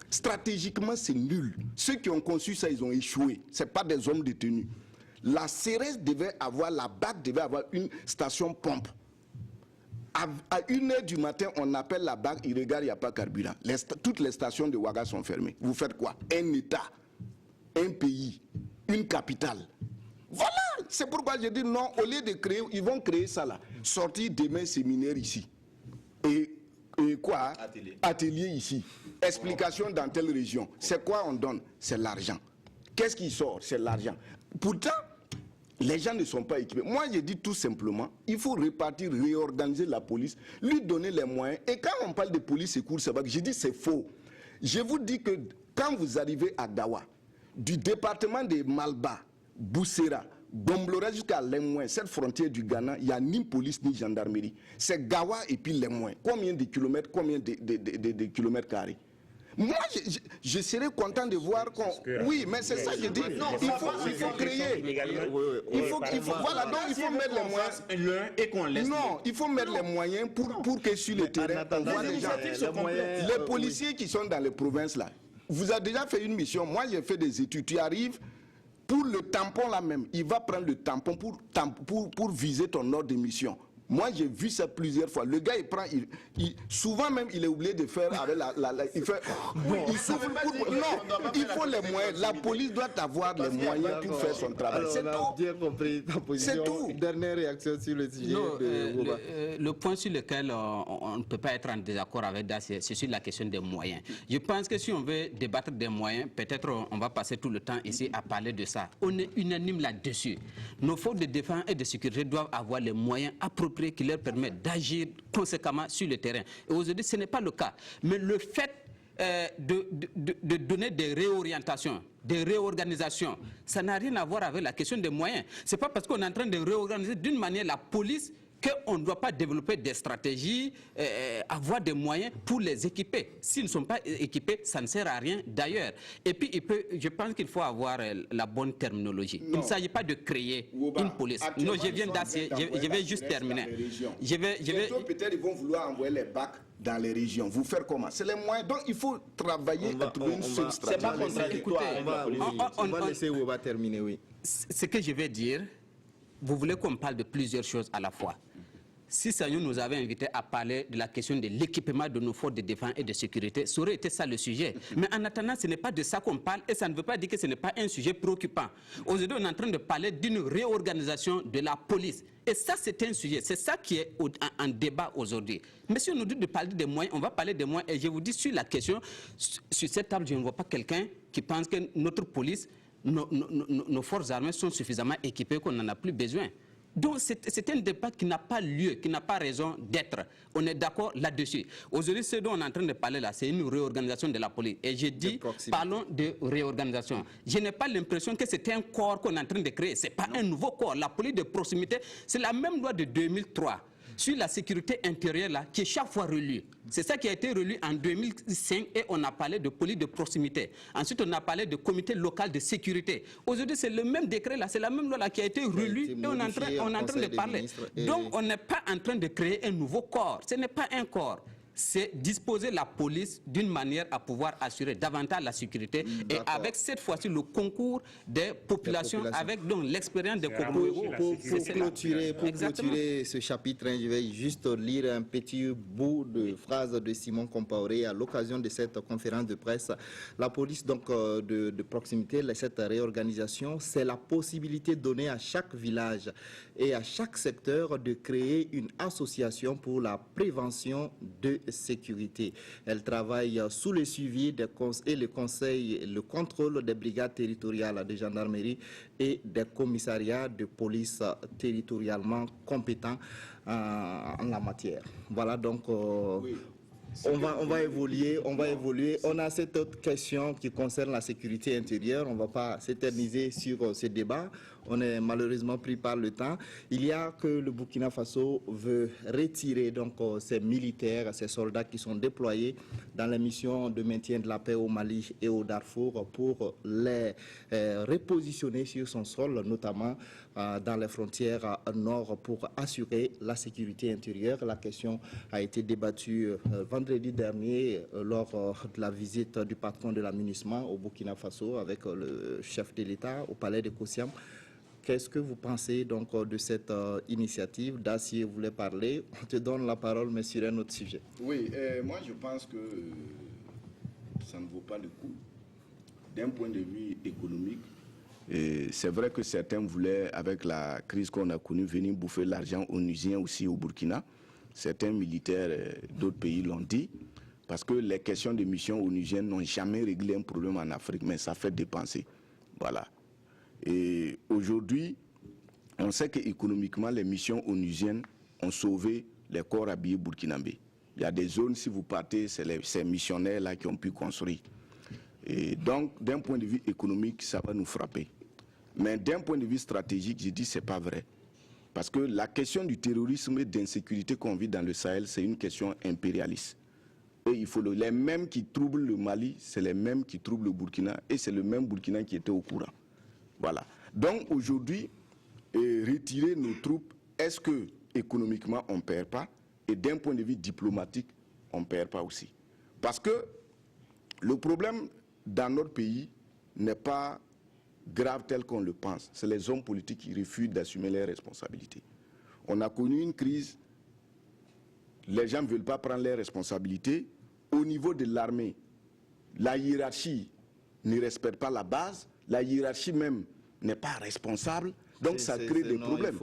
Stratégiquement, c'est nul. Ceux qui ont conçu ça, ils ont échoué. Ce n'est pas des hommes détenus. La CRS devait avoir, la BAC devait avoir une station pompe. À 1h du matin, on appelle la BAC, il regarde, il n'y a pas de carburant. Toutes les stations de Ouaga sont fermées. Vous faites quoi? Un État, un pays, une capitale. Voilà, c'est pourquoi je dis non, au lieu de créer, ils vont créer ça là. Sortir demain séminaire ici. Et quoi? Atelier ici. Explication dans telle région. C'est quoi on donne? C'est l'argent. Qu'est-ce qui sort? C'est l'argent. Pourtant, les gens ne sont pas équipés. Moi, je dis tout simplement, il faut répartir, réorganiser la police, lui donner les moyens. Et quand on parle de police secours, je dis c'est faux. Je vous dis que quand vous arrivez à Dawa, du département de Malba, Boussera, Gomblora jusqu'à Lemoin, cette frontière du Ghana, il n'y a ni police ni gendarmerie. C'est Gawa et puis Lemoin. Combien de kilomètres, combien de kilomètres carrés? Moi, je serais content de voir qu'on... Oui, mais c'est ça que je dis. Non, il faut créer. Voilà, donc il faut mettre les moyens. L'un et qu'on laisse. Non, il faut mettre les moyens pour que sur le terrain, on voit les gens. Les policiers qui sont dans les provinces là, vous avez déjà fait une mission. Moi, j'ai fait des études. Tu arrives pour le tampon là même. Il va prendre le tampon pour viser ton ordre de mission. Moi, j'ai vu ça plusieurs fois. Le gars, il prend, souvent même, il est oublié de faire avec il fait, il souffle non, il faut les moyens. La police doit avoir les moyens pour faire son travail. C'est tout. Bien compris ta position. C'est tout. Dernière réaction sur le sujet. Non, le point sur lequel on ne peut pas être en désaccord avec DA, c'est sur la question des moyens. Je pense que si on veut débattre des moyens, peut-être on va passer tout le temps ici à parler de ça. On est unanime là-dessus. Nos forces de défense et de sécurité doivent avoir les moyens appropriés qui leur permettent d'agir conséquemment sur le terrain. Et aujourd'hui, ce n'est pas le cas. Mais le fait de donner des réorientations, des réorganisations, ça n'a rien à voir avec la question des moyens. Ce n'est pas parce qu'on est en train de réorganiser d'une manière la police qu'on ne doit pas développer des stratégies, avoir des moyens pour les équiper. S'ils ne sont pas équipés, ça ne sert à rien d'ailleurs. Et puis, je pense qu'il faut avoir la bonne terminologie. Non. Il ne s'agit pas de créer une police. Non, je viens d'assurer, je vais juste terminer. Peut-être ils vont vouloir envoyer les bacs dans les régions. Vous faire comment? C'est les moyens. Donc, il faut travailler à trouver une seule stratégie. C'est pas contradictoire. On va laisser Ouba terminer, oui. Ce que je vais dire, vous voulez qu'on parle de plusieurs choses à la fois. Si Sagnou nous avait invités à parler de la question de l'équipement de nos forces de défense et de sécurité, ça aurait été ça le sujet. Mais en attendant, ce n'est pas de ça qu'on parle et ça ne veut pas dire que ce n'est pas un sujet préoccupant. Aujourd'hui, on est en train de parler d'une réorganisation de la police. Et ça, c'est un sujet. C'est ça qui est en débat aujourd'hui. Mais si on nous dit de parler des moyens, on va parler des moyens. Et je vous dis sur la question, sur cette table, je ne vois pas quelqu'un qui pense que notre police, nos forces armées sont suffisamment équipées qu'on n'en a plus besoin. Donc c'est un débat qui n'a pas lieu, qui n'a pas raison d'être. On est d'accord là-dessus. Aujourd'hui, ce dont on est en train de parler là, c'est une réorganisation de la police. Et j'ai dit, parlons de réorganisation. Je n'ai pas l'impression que c'est un corps qu'on est en train de créer. Ce n'est pas un nouveau corps. La police de proximité, c'est la même loi de 2003. Sur la sécurité intérieure là, qui est chaque fois relue. C'est ça qui a été relu en 2005 et on a parlé de police de proximité. Ensuite, on a parlé de comité local de sécurité. Aujourd'hui, c'est le même décret là, c'est la même loi là qui a été relue et on est en train de parler. Donc, on n'est pas en train de créer un nouveau corps. Ce n'est pas un corps. C'est disposer la police d'une manière à pouvoir assurer davantage la sécurité et avec cette fois-ci le concours des populations. Avec donc l'expérience des Kokoégo. Pour clôturer ce chapitre, je vais juste lire un petit bout de phrase de Simon Compaoré à l'occasion de cette conférence de presse. La police donc de proximité, cette réorganisation, c'est la possibilité donnée à chaque village et à chaque secteur de créer une association pour la prévention de sécurité. Elle travaille sous le suivi et le contrôle des brigades territoriales de gendarmerie et des commissariats de police territorialement compétents en la matière. Voilà donc... On va évoluer. On a cette autre question qui concerne la sécurité intérieure. On ne va pas s'éterniser sur ce débat. on est malheureusement pris par le temps. Il y a que le Burkina Faso veut retirer donc ses militaires, ses soldats qui sont déployés dans les missions de maintien de la paix au Mali et au Darfour pour les repositionner sur son sol, notamment dans les frontières nord pour assurer la sécurité intérieure. La question a été débattue vendredi dernier lors de la visite du patron de l'aménagement au Burkina Faso avec le chef de l'État au palais de Kosiam. Qu'est-ce que vous pensez donc de cette initiative? Dacier voulait parler. On te donne la parole, mais sur un autre sujet. Oui, moi je pense que ça ne vaut pas le coup. D'un point de vue économique, c'est vrai que certains voulaient, avec la crise qu'on a connue, venir bouffer l'argent onusien aussi au Burkina. Certains militaires d'autres pays l'ont dit, parce que les questions de missions onusiennes n'ont jamais réglé un problème en Afrique, mais ça fait dépenser. Voilà. Et aujourd'hui, on sait qu'économiquement, les missions onusiennes ont sauvé les corps habillés burkinabés. Il y a des zones, si vous partez, c'est ces missionnaires-là qui ont pu construire. Et donc, d'un point de vue économique, ça va nous frapper. Mais d'un point de vue stratégique, je dis que ce n'est pas vrai. Parce que la question du terrorisme et d'insécurité qu'on vit dans le Sahel, c'est une question impérialiste. Et il faut les mêmes qui troublent le Mali, c'est les mêmes qui troublent le Burkina, et c'est le même Burkina qui était au courant. Voilà. Donc aujourd'hui, retirer nos troupes, est-ce que économiquement on ne perd pas? Et d'un point de vue diplomatique, on ne perd pas aussi. Parce que le problème dans notre pays n'est pas grave tel qu'on le pense. C'est les hommes politiques qui refusent d'assumer leurs responsabilités. On a connu une crise, les gens ne veulent pas prendre leurs responsabilités. Au niveau de l'armée, la hiérarchie ne respecte pas la base, la hiérarchie même n'est pas responsable. Donc ça crée des problèmes.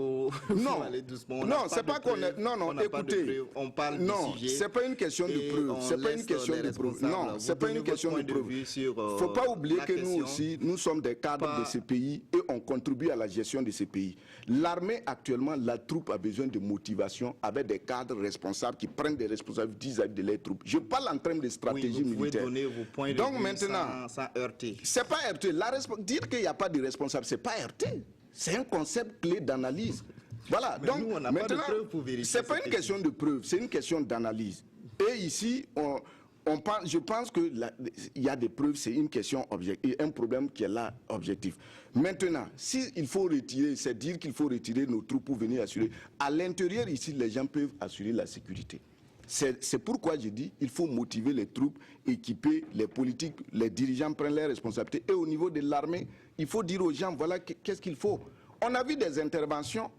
Non, aller doucement. Non, c'est pas qu'on est. Non, non, écoutez. On parle non, c'est pas une question de preuve. C'est pas une question de preuve. Non, c'est pas une question de preuve. Faut pas oublier que nous aussi, nous sommes des cadres de ces pays et on contribue à la gestion de ces pays. L'armée actuellement, la troupe a besoin de motivation avec des cadres responsables qui prennent des responsabilités vis-à-vis de leurs troupes. Je parle en termes de stratégie militaire. Donner vos points de donc vue maintenant, sans heurter. C'est pas heurter. Dire qu'il n'y a pas de responsable, c'est pas heurter. C'est un concept clé d'analyse. Voilà. Mais donc nous, on n'a maintenant, pas de preuve pour vérifier. C'est pas une question de preuve, c'est une question d'analyse. Et ici, je pense qu'il y a des preuves, c'est une question objective, un problème qui est là objectif. Maintenant, s'il faut retirer, c'est dire qu'il faut retirer nos troupes pour venir assurer. À l'intérieur, ici, les gens peuvent assurer la sécurité. C'est pourquoi je dis qu'il faut motiver les troupes, équiper les politiques, les dirigeants prennent leurs responsabilités. Et au niveau de l'armée, il faut dire aux gens, voilà, qu'est-ce qu'il faut. On a vu des interventions,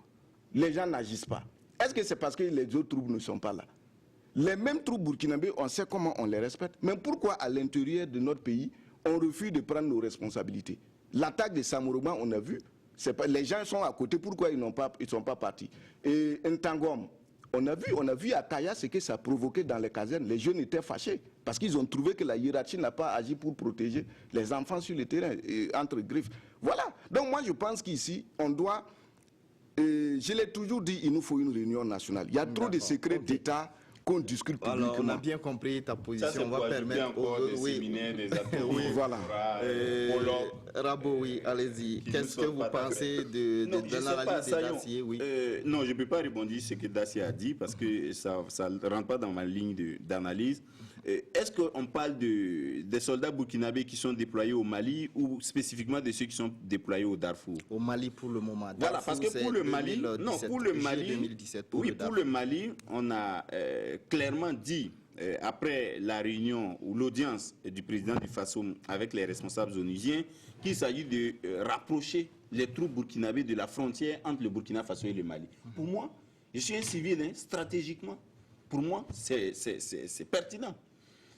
les gens n'agissent pas. Est-ce que c'est parce que les autres troupes ne sont pas là? Les mêmes troupes burkinabés, on sait comment on les respecte. Mais pourquoi à l'intérieur de notre pays, on refuse de prendre nos responsabilités? L'attaque de Samourouba, on a vu, les gens sont à côté, pourquoi ils ne sont pas partis? Et Ntangom, on a vu à Kaya ce que ça a provoqué dans les casernes. Les jeunes étaient fâchés parce qu'ils ont trouvé que la hiérarchie n'a pas agi pour protéger les enfants sur le terrain, entre griffes. Voilà. Donc moi je pense qu'ici, on doit, je l'ai toujours dit, il nous faut une réunion nationale. Il y a trop de secrets d'État qu'on discute publiquement. Alors, on a bien compris ta position. Ça, on va permettre des séminaires, des ateliers, oui, voilà. Rabo, oui, allez-y. Qu'est-ce que vous pensez de l'analyse de Dacier? Oui. Non, je ne peux pas répondre à ce que Dacier a dit parce que ça ne rentre pas dans ma ligne d'analyse. Est-ce qu'on parle des soldats burkinabés qui sont déployés au Mali ou spécifiquement de ceux qui sont déployés au Darfour? Au Mali pour le moment. Voilà, parce que pour le Mali, pour le Mali, on a clairement dit après la réunion ou l'audience du président du Faso avec les responsables onusiens qu'il s'agit de rapprocher les troupes burkinabées de la frontière entre le Burkina Faso et le Mali. Pour moi, je suis un civil, stratégiquement, pour moi, c'est pertinent.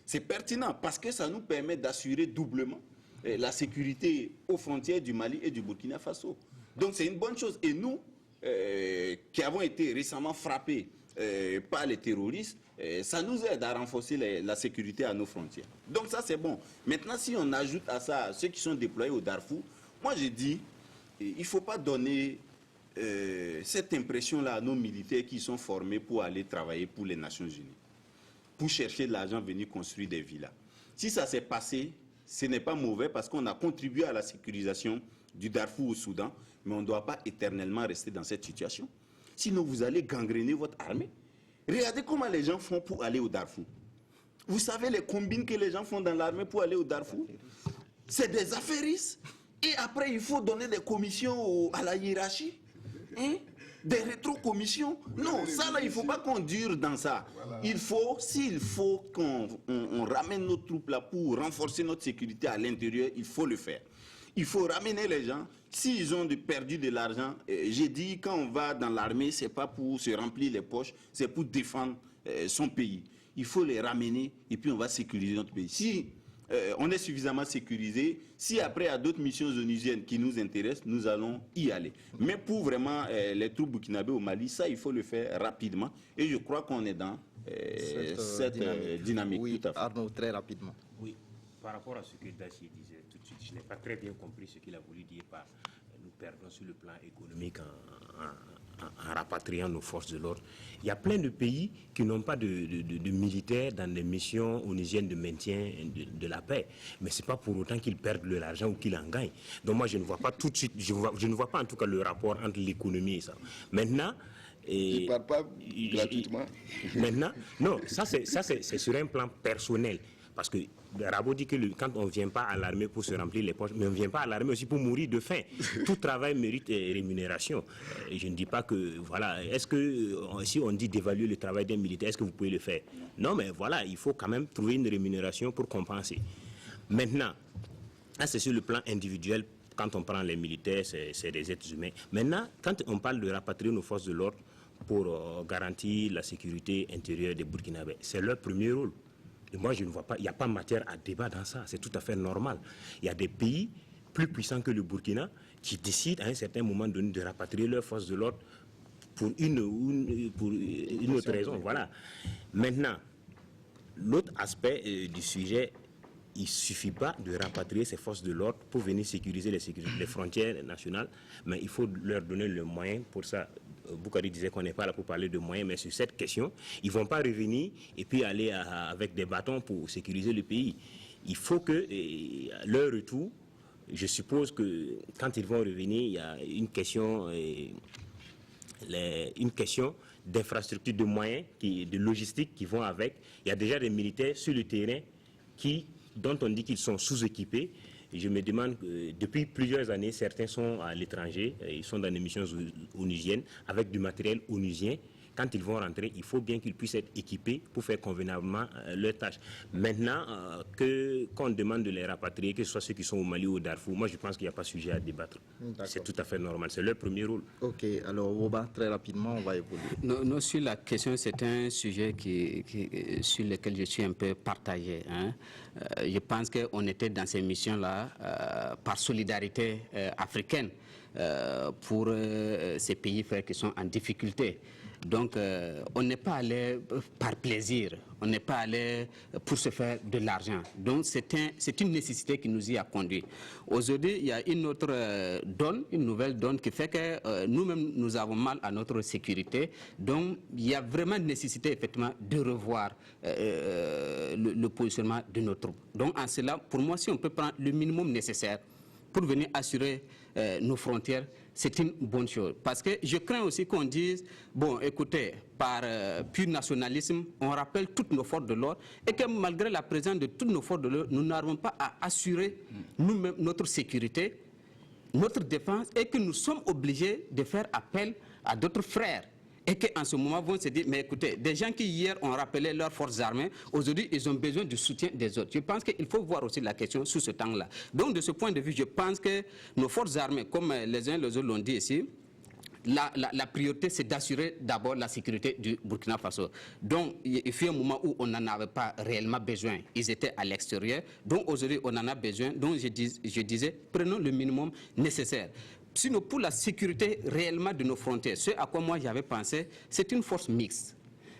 C'est pertinent parce que ça nous permet d'assurer doublement la sécurité aux frontières du Mali et du Burkina Faso. Donc c'est une bonne chose. Et nous, qui avons été récemment frappés par les terroristes, ça nous aide à renforcer la sécurité à nos frontières. Donc ça c'est bon. Maintenant, si on ajoute à ça ceux qui sont déployés au Darfour, moi je dis, il ne faut pas donner cette impression-là à nos militaires qui sont formés pour aller travailler pour les Nations Unies, pour chercher de l'argent, venir construire des villas. Si ça s'est passé, ce n'est pas mauvais parce qu'on a contribué à la sécurisation du Darfour au Soudan, mais on ne doit pas éternellement rester dans cette situation. Sinon, vous allez gangréner votre armée. Regardez comment les gens font pour aller au Darfour. Vous savez les combines que les gens font dans l'armée pour aller au Darfour? C'est des affairistes. Et après, il faut donner des commissions à la hiérarchie. Hein? Des rétro-commissions. Non, ça là, il ne faut pas qu'on dure dans ça. Il faut, s'il faut qu'on ramène nos troupes là pour renforcer notre sécurité à l'intérieur, il faut le faire. Il faut ramener les gens. S'ils ont perdu de l'argent, j'ai dit, quand on va dans l'armée, ce n'est pas pour se remplir les poches, c'est pour défendre son pays. Il faut les ramener et puis on va sécuriser notre pays. Si on est suffisamment sécurisé, si après il y a d'autres missions onusiennes qui nous intéressent, nous allons y aller. Mais pour vraiment les troupes burkinabés au Mali, ça il faut le faire rapidement. Et je crois qu'on est dans cette dynamique. Oui, tout à fait. Arnaud, très rapidement. Oui, par rapport à ce que Dacier disait tout de suite, je n'ai pas très bien compris ce qu'il a voulu dire par nous perdons sur le plan économique en rapatriant nos forces de l'ordre. Il y a plein de pays qui n'ont pas de militaires dans des missions onusiennes de maintien de la paix. Mais ce n'est pas pour autant qu'ils perdent leur argent ou qu'ils en gagnent. Donc moi, je ne vois pas tout de suite, je ne vois pas en tout cas le rapport entre l'économie et ça. Maintenant, je ne parle pas gratuitement. Maintenant, non, ça c'est sur un plan personnel. Parce que Rabo dit que quand on ne vient pas à l'armée pour se remplir les poches, mais on ne vient pas à l'armée aussi pour mourir de faim. Tout travail mérite rémunération. Et je ne dis pas que, voilà, est-ce que si on dit d'évaluer le travail d'un militaire, est-ce que vous pouvez le faire? Non, mais voilà, il faut quand même trouver une rémunération pour compenser. Maintenant, là c'est sur le plan individuel. Quand on prend les militaires, c'est des êtres humains. Maintenant, quand on parle de rapatrier nos forces de l'ordre pour garantir la sécurité intérieure des Burkinabés, c'est leur premier rôle. Et moi, je ne vois pas, il n'y a pas matière à débat dans ça, c'est tout à fait normal. Il y a des pays plus puissants que le Burkina qui décident à un certain moment donné de rapatrier leurs forces de l'ordre pour une autre raison. Voilà. Maintenant, l'autre aspect du sujet, il ne suffit pas de rapatrier ces forces de l'ordre pour venir sécuriser les frontières nationales, mais il faut leur donner le moyen pour ça. Boukari disait qu'on n'est pas là pour parler de moyens, mais sur cette question, ils ne vont pas revenir et puis aller avec des bâtons pour sécuriser le pays. Il faut que leur retour, je suppose que quand ils vont revenir, il y a une question d'infrastructure, de moyens, de logistique qui vont avec. Il y a déjà des militaires sur le terrain dont on dit qu'ils sont sous-équipés. Et je me demande, depuis plusieurs années, certains sont à l'étranger, ils sont dans des missions onusiennes, avec du matériel onusien. Quand ils vont rentrer, il faut bien qu'ils puissent être équipés pour faire convenablement leurs tâches. Maintenant, qu'on demande de les rapatrier, que ce soit ceux qui sont au Mali ou au Darfour, moi je pense qu'il n'y a pas sujet à débattre. C'est tout à fait normal, c'est leur premier rôle. Ok, alors Oba, très rapidement, on va évoluer. Non, sur la question, c'est un sujet sur lequel je suis un peu partagé. Hein. Je pense qu'on était dans ces missions-là par solidarité africaine pour ces pays frères qui sont en difficulté. Donc, on n'est pas allé par plaisir, on n'est pas allé pour se faire de l'argent. Donc, c'est une nécessité qui nous y a conduit. Aujourd'hui, il y a une autre une nouvelle donne qui fait que nous-mêmes, nous avons mal à notre sécurité. Donc, il y a vraiment une nécessité, effectivement, de revoir le positionnement de nos troupes. Donc, en cela, pour moi, si on peut prendre le minimum nécessaire pour venir assurer nos frontières, c'est une bonne chose. Parce que je crains aussi qu'on dise, bon, écoutez, par pur nationalisme, on rappelle toutes nos forces de l'ordre et que malgré la présence de toutes nos forces de l'ordre, nous n'arrivons pas à assurer nous-mêmes notre sécurité, notre défense et que nous sommes obligés de faire appel à d'autres frères. Et qu'en ce moment, vont se dire, mais écoutez, des gens qui hier ont rappelé leurs forces armées, aujourd'hui, ils ont besoin du soutien des autres. Je pense qu'il faut voir aussi la question sous ce temps-là. Donc, de ce point de vue, je pense que nos forces armées, comme les uns et les autres l'ont dit ici, la priorité, c'est d'assurer d'abord la sécurité du Burkina Faso. Donc, il fut un moment où on n'en avait pas réellement besoin. Ils étaient à l'extérieur. Donc, aujourd'hui, on en a besoin. Donc, je disais, prenons le minimum nécessaire. Sinon, pour la sécurité réellement de nos frontières, ce à quoi moi j'avais pensé, c'est une force mixte.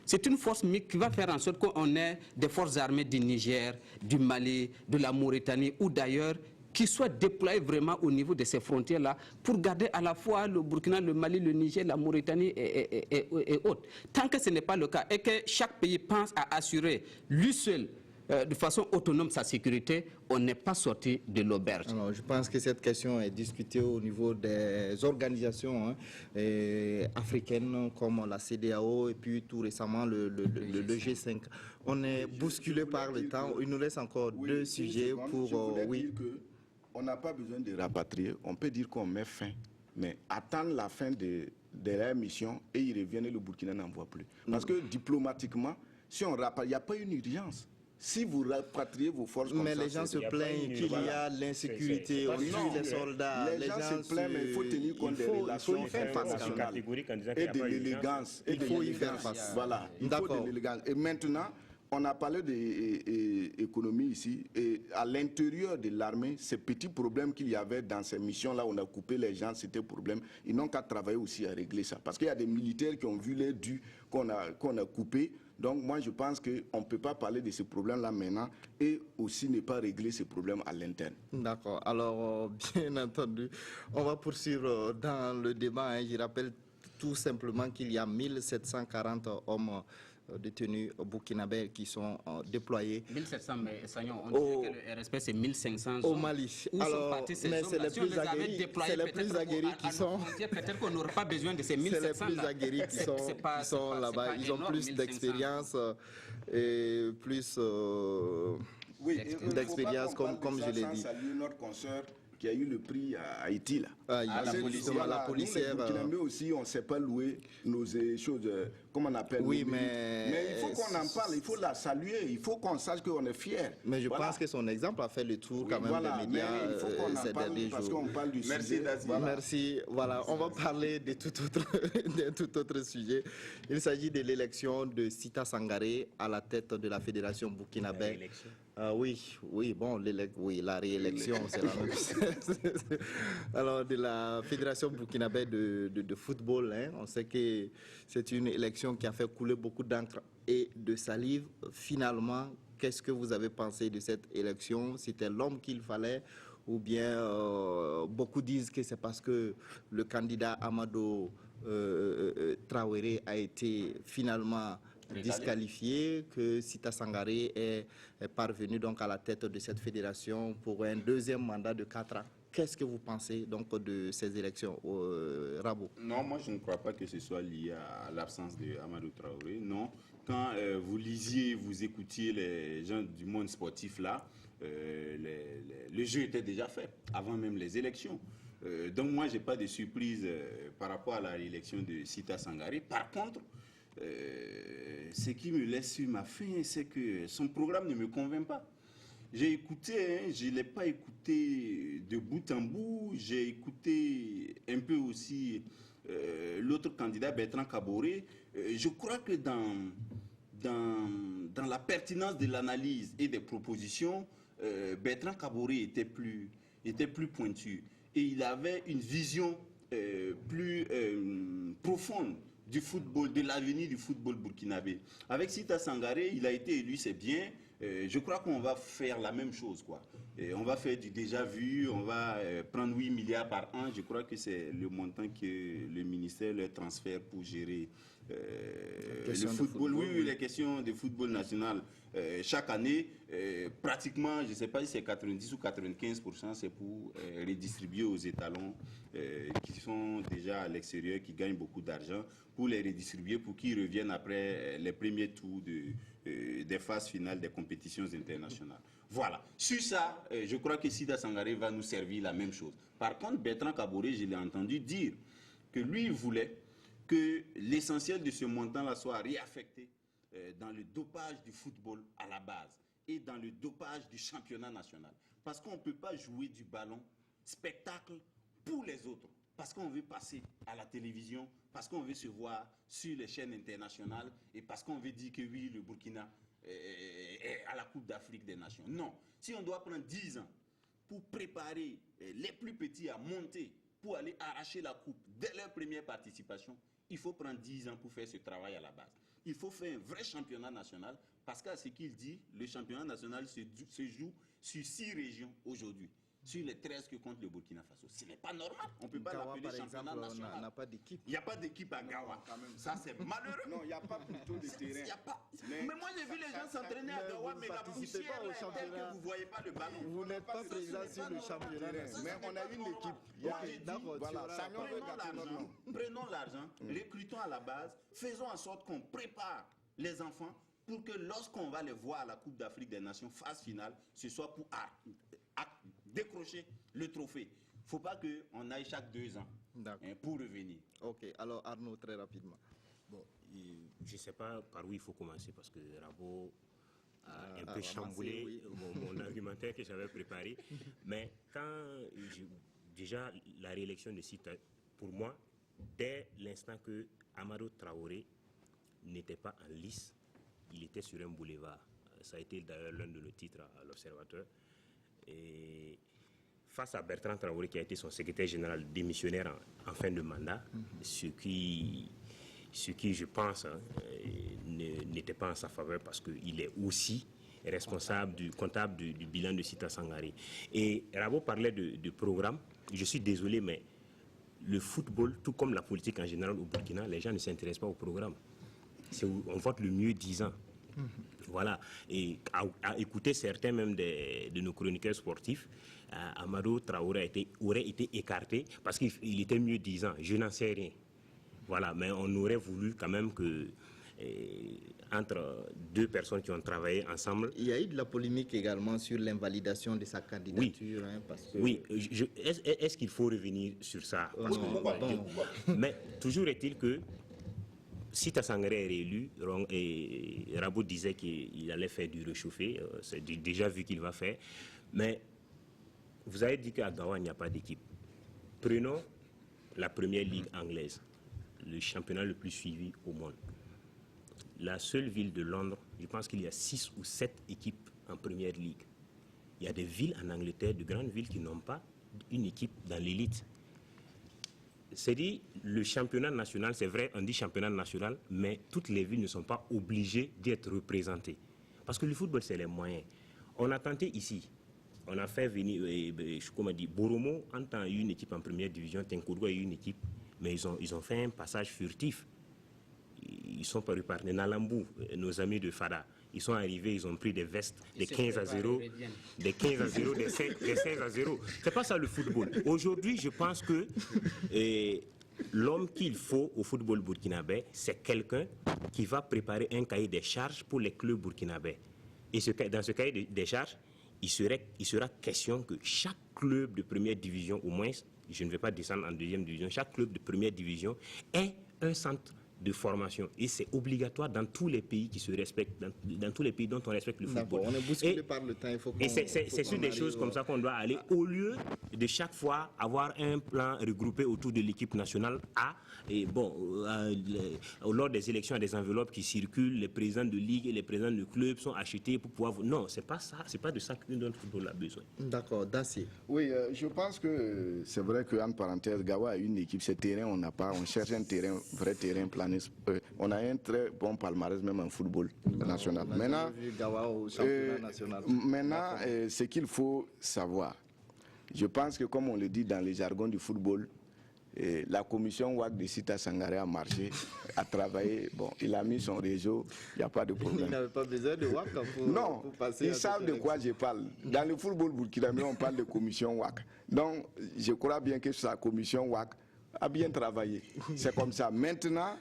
C'est une force mixte qui va faire en sorte qu'on ait des forces armées du Niger, du Mali, de la Mauritanie ou d'ailleurs, qui soient déployées vraiment au niveau de ces frontières-là pour garder à la fois le Burkina, le Mali, le Niger, la Mauritanie et autres. Tant que ce n'est pas le cas et que chaque pays pense à assurer lui seul de façon autonome sa sécurité, on n'est pas sorti de l'auberge. Alors, je pense que cette question est discutée au niveau des organisations africaines comme la CEDEAO et puis tout récemment le G5. On est bousculé par le temps. Il nous reste encore deux sujets pour... On n'a pas besoin de rapatrier. On peut dire qu'on met fin. Mais attendre la fin de la mission et ils reviennent et le Burkina n'en voit plus. Parce que diplomatiquement, si on rapatrie, il n'y a pas une urgence. Si vous rapatriez vos forces comme mais ça... les gens se plaignent qu'il y a l'insécurité, on tue les soldats. Les gens se plaignent, mais il faut tenir compte des relations internationales et de l'élégance. Il faut y faire face. Voilà, il faut de l'élégance. Et maintenant, on a parlé d'économie ici, et à l'intérieur de l'armée, ces petits problèmes qu'il y avait dans ces missions-là, on a coupé les gens, c'était problème. Ils n'ont qu'à travailler aussi à régler ça. Parce qu'il y a des militaires qui ont vu les dus qu'on a coupés. Donc moi, je pense qu'on ne peut pas parler de ce problème-là maintenant et aussi ne pas régler ces problèmes à l'interne. D'accord. Alors, bien entendu, on va poursuivre dans le débat. Je rappelle tout simplement qu'il y a 1740 hommes détenus burkinabés qui sont déployés. 1700, mais on dirait que le RSP c'est 1500 au Mali. Alors, mais c'est les plus aguerris qui sont... Peut-être qu'on n'aurait pas besoin de ces 1700. C'est les plus aguerris qui sont là-bas. Ils ont plus d'expérience et plus d'expérience, comme je l'ai dit. Saluer notre consoeur qui a eu le prix à Haïti là. La policière. Nous, les Burkinabés aussi, on ne sait pas louer nos choses, comment on appelle. Oui, mais il faut qu'on en parle, il faut la saluer, il faut qu'on sache qu'on est fiers. Mais je pense que son exemple a fait le tour quand même des médias ces derniers jours. Parce qu'on parle du Merci Dazi. Merci. Voilà, on va parler de tout autre sujet. Il s'agit de l'élection de Sita Sangaré à la tête de la fédération burkinabé. La réélection, c'est la même chose. Alors, de la Fédération burkinabé de football, on sait que c'est une élection qui a fait couler beaucoup d'encre et de salive. Finalement, qu'est-ce que vous avez pensé de cette élection? C'était l'homme qu'il fallait ou bien beaucoup disent que c'est parce que le candidat Amadou Traoré a été finalement disqualifié que Sita Sangaré est parvenu donc à la tête de cette fédération pour un deuxième mandat de 4 ans. Qu'est-ce que vous pensez donc de ces élections, Rabo? Non, moi je ne crois pas que ce soit lié à l'absence de Amadou Traoré. Non, quand vous lisiez, vous écoutiez les gens du monde sportif là, le jeu était déjà fait avant même les élections. Donc moi j'ai pas de surprise par rapport à la réélection de Sita Sangaré. Par contre, ce qui me laisse sur ma faim, c'est que son programme ne me convainc pas. J'ai écouté, je ne l'ai pas écouté de bout en bout, j'ai écouté un peu aussi l'autre candidat, Bertrand Kaboré. Je crois que dans la pertinence de l'analyse et des propositions, Bertrand Kaboré était plus pointu. Et il avait une vision plus profonde du football, de l'avenir du football burkinabé. Avec Sita Sangaré, il a été élu, c'est bien. Je crois qu'on va faire la même chose, quoi. On va faire du déjà vu, on va prendre 8 milliards par an. Je crois que c'est le montant que le ministère leur transfère pour gérer le football. Oui, les questions de football national. Chaque année, pratiquement, je ne sais pas si c'est 90 ou 95%, c'est pour redistribuer aux étalons qui sont déjà à l'extérieur, qui gagnent beaucoup d'argent, pour les redistribuer, pour qu'ils reviennent après les premiers tours des phases finales des compétitions internationales. Voilà. Sur ça, je crois que Sita Sangaré va nous servir la même chose. Par contre, Bertrand Kaboré, je l'ai entendu dire que lui, il voulait que l'essentiel de ce montant-là soit réaffecté dans le dopage du football à la base et dans le dopage du championnat national. Parce qu'on ne peut pas jouer du ballon spectacle pour les autres. Parce qu'on veut passer à la télévision, parce qu'on veut se voir sur les chaînes internationales et parce qu'on veut dire que oui, le Burkina est à la Coupe d'Afrique des Nations. Non. Si on doit prendre 10 ans pour préparer les plus petits à monter, pour aller arracher la coupe dès leur première participation, il faut prendre 10 ans pour faire ce travail à la base. Il faut faire un vrai championnat national parce qu'à ce qu'il dit, le championnat national se joue sur 6 régions aujourd'hui. sur les 13 que compte le Burkina Faso. Ce n'est pas normal. On ne peut pas l'appeler championnat national. n'a pas d'équipe. Il n'y a pas d'équipe à Gawa. Ça, c'est malheureux. Non, il n'y a pas plutôt de terrain. Mais moi, j'ai vu les gens s'entraîner à Gawa, mais la poussière au est telle que vous ne voyez pas le ballon. Vous n'êtes pas présent sur le championnat. Mais on a une équipe. D'accord, Prenons l'argent, recrutons à la base, faisons en sorte qu'on prépare les enfants pour que lorsqu'on va les voir à la Coupe d'Afrique des Nations, phase finale, ce soit pour décrocher le trophée. Il ne faut pas qu'on aille chaque 2 ans pour revenir. Ok, alors Arnaud, très rapidement. Bon, je ne sais pas par où il faut commencer parce que Rabo a un peu chamboulé mon argumentaire que j'avais préparé. Mais déjà, la réélection de Sita, pour moi, dès l'instant que Amadou Traoré n'était pas en lice, il était sur un boulevard. Ça a été d'ailleurs l'un de nos titres à l'Observateur. Et face à Bertrand Traoré, qui a été son secrétaire général démissionnaire en fin de mandat, ce qui je pense, n'était pas en sa faveur parce qu'il est aussi responsable comptable du bilan de Sita Sangaré. Et Rabo parlait de programme. Je suis désolé, mais le football, tout comme la politique en général au Burkina, les gens ne s'intéressent pas au programme. On vote le mieux 10 ans. Voilà. Et à écouter certains même de nos chroniqueurs sportifs, Amadou Traoré aurait été écarté parce qu'il était mieux 10 ans. Je n'en sais rien. Voilà. Mais on aurait voulu quand même que entre 2 personnes qui ont travaillé ensemble. Il y a eu de la polémique également sur l'invalidation de sa candidature. Oui, parce que... oui. Est-ce qu'il faut revenir sur ça Mais toujours est-il que Sita Sangaré est réélu, et Rabo disait qu'il allait faire du réchauffé, c'est déjà vu qu'il va faire. Mais vous avez dit qu'à Gawa, il n'y a pas d'équipe. Prenons la première ligue anglaise, le championnat le plus suivi au monde. La seule ville de Londres, je pense qu'il y a 6 ou 7 équipes en première ligue. Il y a des villes en Angleterre, de grandes villes qui n'ont pas une équipe dans l'élite. C'est dit, le championnat national, c'est vrai, on dit championnat national, mais toutes les villes ne sont pas obligées d'y être représentées. Parce que le football, c'est les moyens. On a tenté ici, on a fait venir, comme on dit, Boromo, en tant une équipe en première division, Tenkourou a eu une équipe, mais ils ont fait un passage furtif. Ils sont pas repartis. Nalambou, nos amis de Fada, ils sont arrivés, ils ont pris des vestes, des 15-0, des 15-0, des 16-0. C'est pas ça le football. Aujourd'hui, je pense que l'homme qu'il faut au football burkinabé, c'est quelqu'un qui va préparer un cahier des charges pour les clubs burkinabés. Et dans ce cahier des charges, il sera question que chaque club de première division, au moins, je ne vais pas descendre en deuxième division, chaque club de première division ait un centre de formation. Et c'est obligatoire dans tous les pays qui se respectent, dans tous les pays dont on respecte le football. On est bousculé par le temps, il faut qu'on... Et c'est sur des choses comme ça qu'on doit aller, au lieu de chaque fois avoir un plan regroupé autour de l'équipe nationale A. Et bon, lors des élections, des enveloppes qui circulent, les présidents de ligue et les présidents de club sont achetés pour pouvoir... Non, c'est pas ça, c'est pas de ça que notre football a besoin. D'accord, Dacier. Oui, je pense que c'est vrai qu'en parenthèse, Gawa a une équipe, ce terrain, on n'a pas, on cherche un terrain, vrai terrain plané. On a un très bon palmarès même en football national. Maintenant, ce qu'il faut savoir, je pense que comme on le dit dans les jargons du football, la commission WAC de Sita Sangaré a marché, a travaillé, bon, il a mis son réseau, il n'y a pas de problème. Il n'avait pas besoin de WAC pour passer. Ils savent de quoi je parle. Dans le football burkinabé, on parle de commission WAC. Donc, je crois bien que sa commission WAC a bien travaillé. C'est comme ça. Maintenant,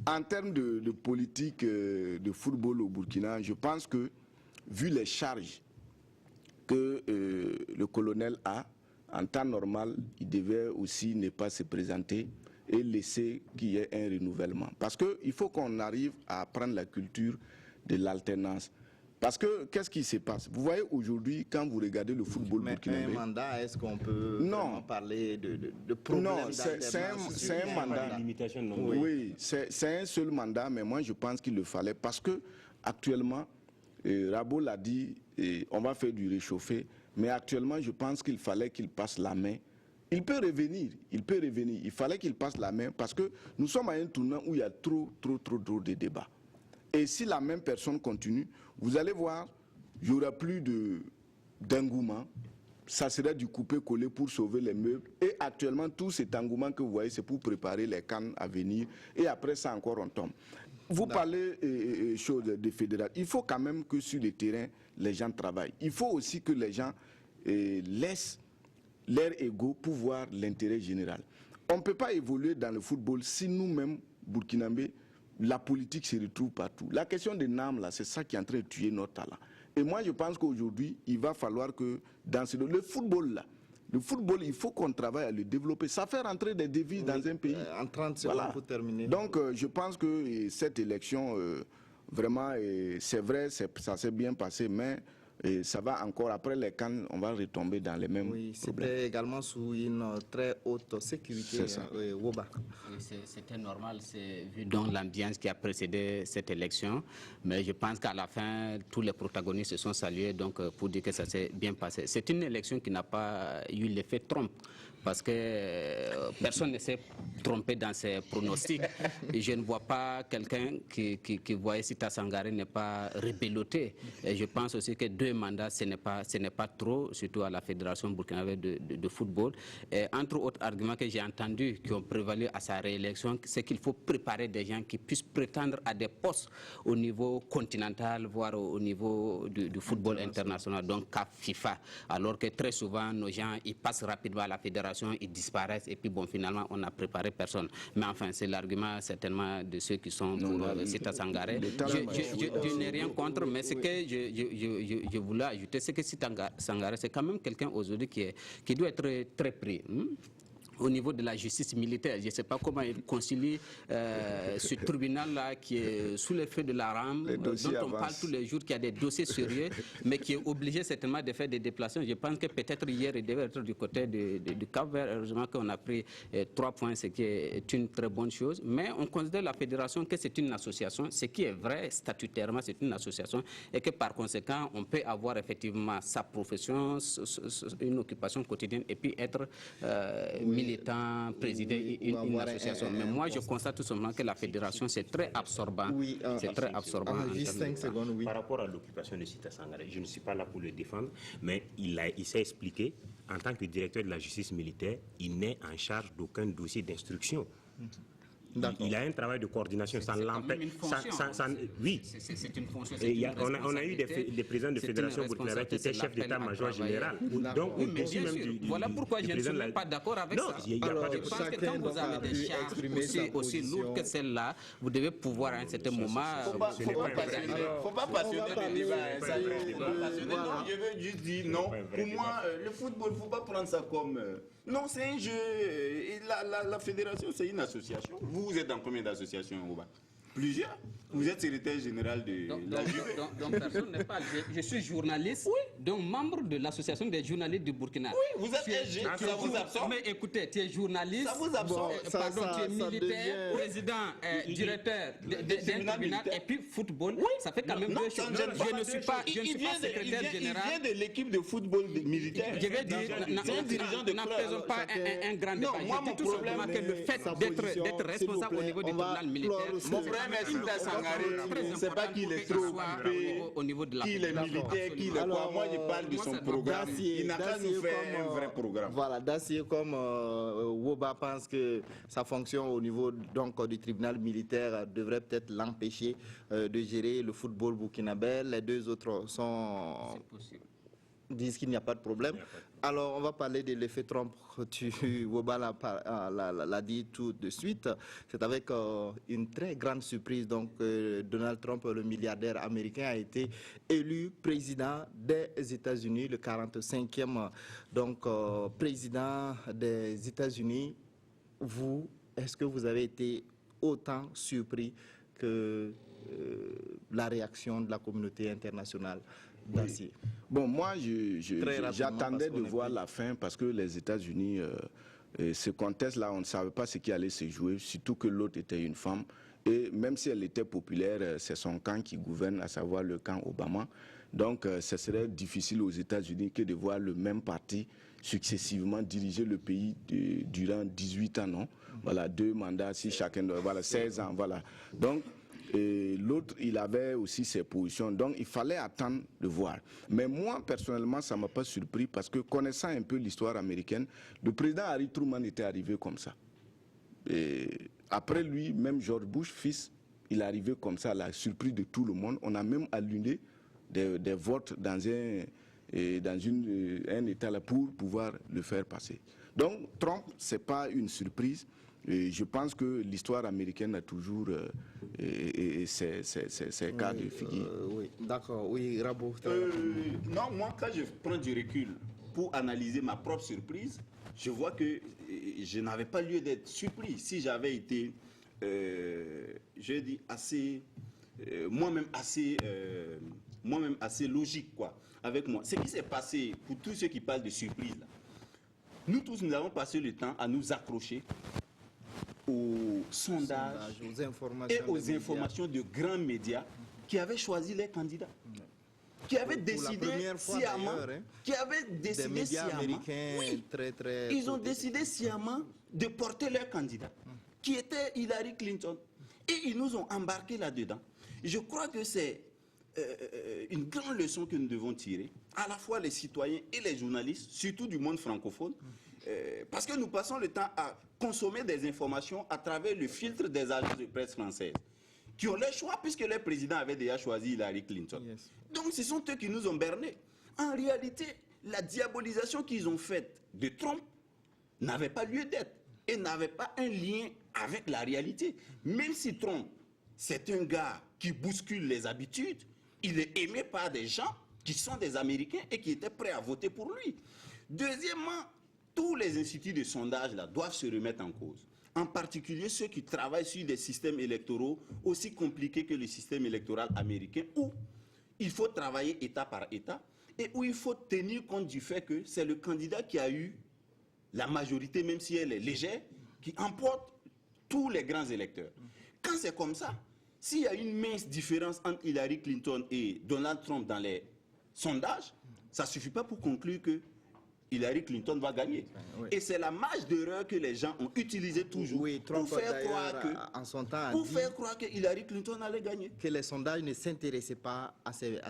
en termes de politique de football au Burkina, je pense que, vu les charges que le colonel a, en temps normal, il devait aussi ne pas se présenter et laisser qu'il y ait un renouvellement. Parce qu'il faut qu'on arrive à prendre la culture de l'alternance. Parce que, qu'est-ce qui se passe? Vous voyez aujourd'hui, quand vous regardez le football burkinabé... un mandat, est-ce qu'on peut parler de problème? Non, c'est un mandat. Oui, c'est un seul mandat, mais moi je pense qu'il le fallait. Parce que, actuellement, Rabo l'a dit, on va faire du réchauffé, mais actuellement, je pense qu'il fallait qu'il passe la main. Il peut revenir, il fallait qu'il passe la main, parce que nous sommes à un tournant où il y a trop de débats. Et si la même personne continue, vous allez voir, il n'y aura plus d'engouement. ça serait du couper-coller pour sauver les meubles. Et actuellement, tout cet engouement que vous voyez, c'est pour préparer les CAN à venir. Et après ça, encore, on tombe. Vous parlez de fédéral. Il faut quand même que sur le terrain, les gens travaillent. Il faut aussi que les gens laissent leur ego pour voir l'intérêt général. On ne peut pas évoluer dans le football si nous-mêmes, Burkinabés, la politique se retrouve partout. La question des normes, là, c'est ça qui est en train de tuer notre talent. Et moi, je pense qu'aujourd'hui, il va falloir que dans le football, là, le football, il faut qu'on travaille à le développer. Ça fait rentrer des devises dans un pays. En 30 secondes pour terminer. Donc, je pense que cette élection, vraiment, c'est vrai, ça s'est bien passé, mais ça va encore, après les CAN, on va retomber dans les mêmes problèmes. C'était également sous une très haute sécurité. Woba. C'était normal, vu donc l'ambiance qui a précédé cette élection, mais je pense qu'à la fin, tous les protagonistes se sont salués donc, pour dire que ça s'est bien passé. C'est une élection qui n'a pas eu l'effet trompe, parce que personne ne s'est trompé dans ses pronostics. Et je ne vois pas quelqu'un qui voyait Sita Sangaré n'est pas rebelloté. Et je pense aussi que 2 mandats, ce n'est pas trop, surtout à la Fédération burkinabé de football. Et entre autres arguments que j'ai entendus qui ont prévalu à sa réélection, c'est qu'il faut préparer des gens qui puissent prétendre à des postes au niveau continental, voire au niveau du football international, donc CAF, FIFA. Alors que très souvent, nos gens, ils passent rapidement à la Fédération, ils disparaissent et puis bon, finalement, on n'a préparé personne. Mais enfin, c'est l'argument certainement de ceux qui sont pour Sita Sangaré. Je n'ai rien contre, mais ce que je voulais ajouter, c'est que Sita Sangaré, c'est quand même quelqu'un aujourd'hui qui doit être très pris. Au niveau de la justice militaire, je ne sais pas comment il concilie ce tribunal-là qui est sous le feu de la rame, dont on parle tous les jours, qui a des dossiers sérieux, mais qui est obligé certainement de faire des déplacements. Je pense que peut-être hier, il devait être du côté du Cap-Vert. Heureusement qu'on a pris 3 points, ce qui est une très bonne chose. Mais on considère la fédération que c'est une association, ce qui est vrai statutairement, c'est une association, et que par conséquent, on peut avoir effectivement sa profession, une occupation quotidienne, et puis être militant, présider une association. Mais moi, je constate tout simplement que la fédération, c'est très absorbant. C'est très absorbant. Juste 5 secondes, Par rapport à l'occupation de Sita Sangaré, je ne suis pas là pour le défendre, mais il s'est expliqué, en tant que directeur de la justice militaire, il n'est en charge d'aucun dossier d'instruction. Il a un travail de coordination, ça l'empêche. Oui, c'est une fonction. On a eu des présidents de fédération burkinabé qui étaient chefs d'état-major général. Donc, mais bien sûr, voilà pourquoi je ne suis pas d'accord avec ça. Alors, je pense que quand vous avez des charges aussi lourdes que celle-là, vous devez pouvoir à un certain moment. Il ne faut pas passionner le débat. Non, je veux juste dire non. Pour moi, le football, il ne faut pas prendre ça comme. Non, c'est un jeu. Et la fédération, c'est une association. Vous êtes dans combien d'associations, Oba? Plusieurs. Vous êtes secrétaire général de la Juve. Donc personne n'est pas. Je suis journaliste, donc membre de l'association des journalistes du Burkina. Oui, vous êtes SG, ça vous absorbe. Mais écoutez, tu es journaliste. Ça vous absorbe. Tu es militaire, président, directeur d'un tribunal et puis football. Oui. Ça fait quand même 2 choses. Je ne suis pas secrétaire général. Il vient de l'équipe de football militaire. Je vais dire, n'en faisons pas un grand débat. Je dis tout simplement que le fait d'être responsable au niveau du tribunal militaire. C'est pas qu'il est trop occupé, qu'il est militaire, qu'il est quoi. Moi, je parle de son programme. Il n'a qu'à nous faire un vrai programme. Voilà, Dacier, comme Woba pense que sa fonction au niveau donc, du tribunal militaire devrait peut-être l'empêcher de gérer le football burkinabé. Les 2 autres disent qu'il n'y a pas de problème. Alors, on va parler de l'effet Trump. Woba l'a dit tout de suite. C'est avec une très grande surprise. Donc, Donald Trump, le milliardaire américain, a été élu président des États-Unis, le 45e donc, président des États-Unis. Vous, est-ce que vous avez été autant surpris que la réaction de la communauté internationale? Oui. Bon, moi, j'attendais de voir la fin parce que les États-Unis, ce contexte-là, on ne savait pas ce qui allait se jouer, surtout que l'autre était une femme. Et même si elle était populaire, c'est son camp qui gouverne, à savoir le camp Obama. Donc, ce serait difficile aux États-Unis que de voir le même parti successivement diriger le pays durant 18 ans, non? Voilà, 2 mandats, si chacun doit, voilà, 16 ans, voilà. Donc, Et l'autre, il avait aussi ses positions. Donc, il fallait attendre de voir. Mais moi, personnellement, ça ne m'a pas surpris parce que connaissant un peu l'histoire américaine, le président Harry Truman était arrivé comme ça. Et après lui, même George Bush, fils, il est arrivé comme ça, à la surprise de tout le monde. On a même allumé des votes dans un État là pour pouvoir le faire passer. Donc, Trump, ce n'est pas une surprise. Et je pense que l'histoire américaine a toujours ses cas de figure. Oui, d'accord. Oui, Rabo. Non, moi, quand je prends du recul pour analyser ma propre surprise, je vois que je n'avais pas lieu d'être surpris. Si j'avais été, je dis, assez, moi-même assez logique, quoi, avec moi. Ce qui s'est passé, pour tous ceux qui parlent de surprise, là, nous tous, nous avons passé le temps à nous accrocher aux sondages et aux informations de grands médias qui avaient choisi les candidats, qui avaient décidé sciemment, ils ont décidé sciemment de porter leur candidat, qui était Hillary Clinton, et ils nous ont embarqués là-dedans. Je crois que c'est une grande leçon que nous devons tirer, à la fois les citoyens et les journalistes, surtout du monde francophone, parce que nous passons le temps à consommer des informations à travers le filtre des agences de presse françaises, qui ont leur choix puisque leur président avait déjà choisi Hillary Clinton. Yes. Donc ce sont eux qui nous ont bernés. En réalité, la diabolisation qu'ils ont faite de Trump n'avait pas lieu d'être et n'avait pas un lien avec la réalité. Même si Trump, c'est un gars qui bouscule les habitudes, il est aimé par des gens qui sont des Américains et qui étaient prêts à voter pour lui. Deuxièmement, tous les instituts de sondage là, doivent se remettre en cause. En particulier ceux qui travaillent sur des systèmes électoraux aussi compliqués que le système électoral américain, où il faut travailler État par État et où il faut tenir compte du fait que c'est le candidat qui a eu la majorité, même si elle est légère, qui emporte tous les grands électeurs. Quand c'est comme ça, s'il y a une mince différence entre Hillary Clinton et Donald Trump dans les sondages, ça ne suffit pas pour conclure que Hillary Clinton va gagner. Oui. Et c'est la marge d'erreur que les gens ont utilisée toujours pour faire croire que Hillary Clinton allait gagner. Que les sondages ne s'intéressaient pas à ces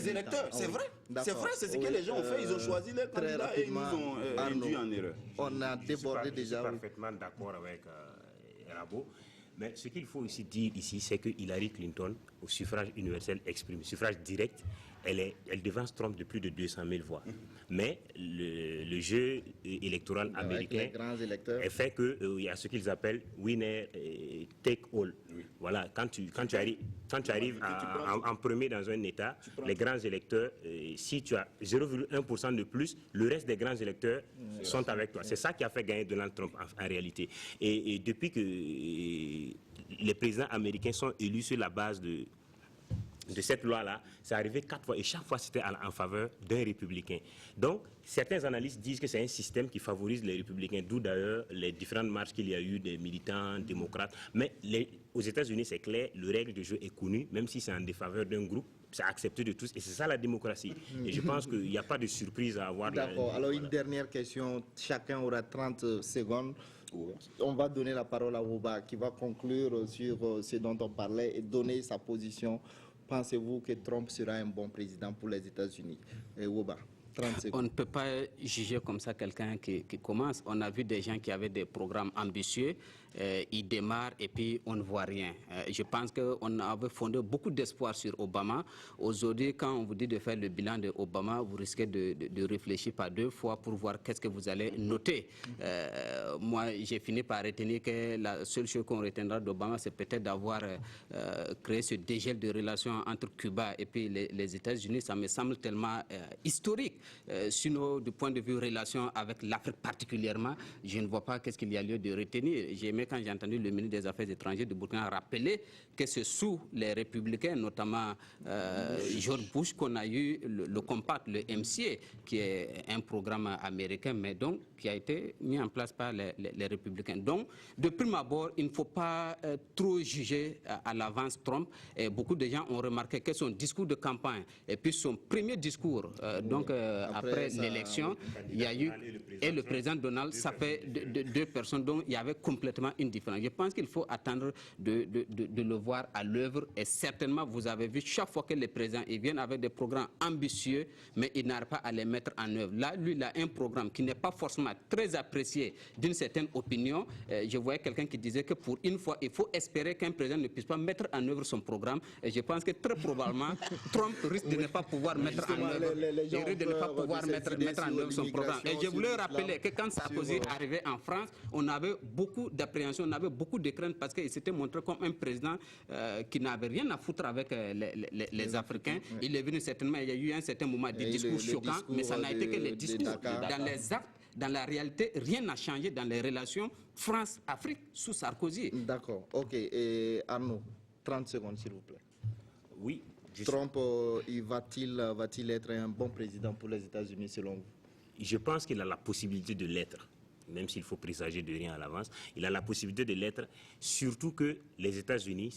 électeurs. C'est vrai. C'est vrai, c'est ce que les gens ont fait. Ils ont choisi leur candidat et ils nous ont induit en erreur. On a débordé déjà. Je suis parfaitement d'accord avec Rabo. Mais ce qu'il faut aussi dire ici, c'est que Hillary Clinton, au suffrage universel exprimé, suffrage direct, elle devance Trump de plus de 200 000 voix. Mais le jeu électoral américain fait qu'il y a ce qu'ils appellent winner take all. Oui. Voilà, quand tu arrives en premier dans un État, les grands électeurs, si tu as 0,1% de plus, le reste des grands électeurs sont avec toi. C'est ça qui a fait gagner Donald Trump en réalité. Et depuis que les présidents américains sont élus sur la base de cette loi-là, c'est arrivé 4 fois et chaque fois c'était en faveur d'un républicain. Donc, certains analystes disent que c'est un système qui favorise les républicains, d'où d'ailleurs les différentes marches qu'il y a eu des militants démocrates. Mais aux États-Unis, c'est clair, le règle de jeu est connue, même si c'est en défaveur d'un groupe, c'est accepté de tous et c'est ça la démocratie. Et je pense qu'il n'y a pas de surprise à avoir. D'accord, alors une dernière question, chacun aura 30 secondes. On va donner la parole à Woba qui va conclure sur ce dont on parlait et donner sa position. Pensez-vous que Trump sera un bon président pour les États-Unis? Woba, 30 secondes. On ne peut pas juger comme ça quelqu'un qui commence. On a vu des gens qui avaient des programmes ambitieux, ils démarrent et puis on ne voit rien. Je pense qu'on avait fondé beaucoup d'espoir sur Obama. Aujourd'hui, quand on vous dit de faire le bilan de Obama, vous risquez de réfléchir par 2 fois pour voir qu'est-ce que vous allez noter. Moi, j'ai fini par retenir que la seule chose qu'on retiendra d'Obama, c'est peut-être d'avoir créé ce dégel de relations entre Cuba et puis les États-Unis. Ça me semble tellement historique. Sinon, du point de vue relations avec l'Afrique particulièrement, je ne vois pas qu'est-ce qu'il y a lieu de retenir. J'ai aimé quand j'ai entendu le ministre des Affaires étrangères du Burkina rappeler que c'est sous les républicains, notamment George Bush, qu'on a eu le Compact, le MCA, qui est un programme américain, mais donc qui a été mis en place par les républicains. Donc, de prime abord, il ne faut pas trop juger à l'avance Trump. Et beaucoup de gens ont remarqué que son discours de campagne et puis son premier discours, après l'élection, il y a eu, et le président Donald, ça fait 2 personnes, donc il y avait complètement vraiment une différence. Je pense qu'il faut attendre de le voir à l'œuvre et certainement, vous avez vu, chaque fois que les présidents ils viennent avec des programmes ambitieux, mais ils n'arrivent pas à les mettre en œuvre. Là, lui, il a un programme qui n'est pas forcément très apprécié d'une certaine opinion. Je voyais quelqu'un qui disait que pour une fois, il faut espérer qu'un président ne puisse pas mettre en œuvre son programme. Et je pense que très probablement, Trump risque de ne pas pouvoir mettre en œuvre, mettre en œuvre son programme. Et je voulais rappeler que quand Sarkozy est arrivé en France, on avait beaucoup d'appréhension, on avait beaucoup de craintes parce qu'il s'était montré comme un président qui n'avait rien à foutre avec les Africains. Il est venu certainement, il y a eu un certain moment de discours choquants, mais ça n'a été que les discours. Dans les actes, dans la réalité, rien n'a changé dans les relations France-Afrique sous Sarkozy. D'accord, ok. Et Arnaud, 30 secondes s'il vous plaît. Oui. Trump, va-t-il être un bon président pour les États-Unis selon vous? Je pense qu'il a la possibilité de l'être, même s'il faut présager de rien à l'avance. Il a la possibilité de l'être, surtout que les États-Unis,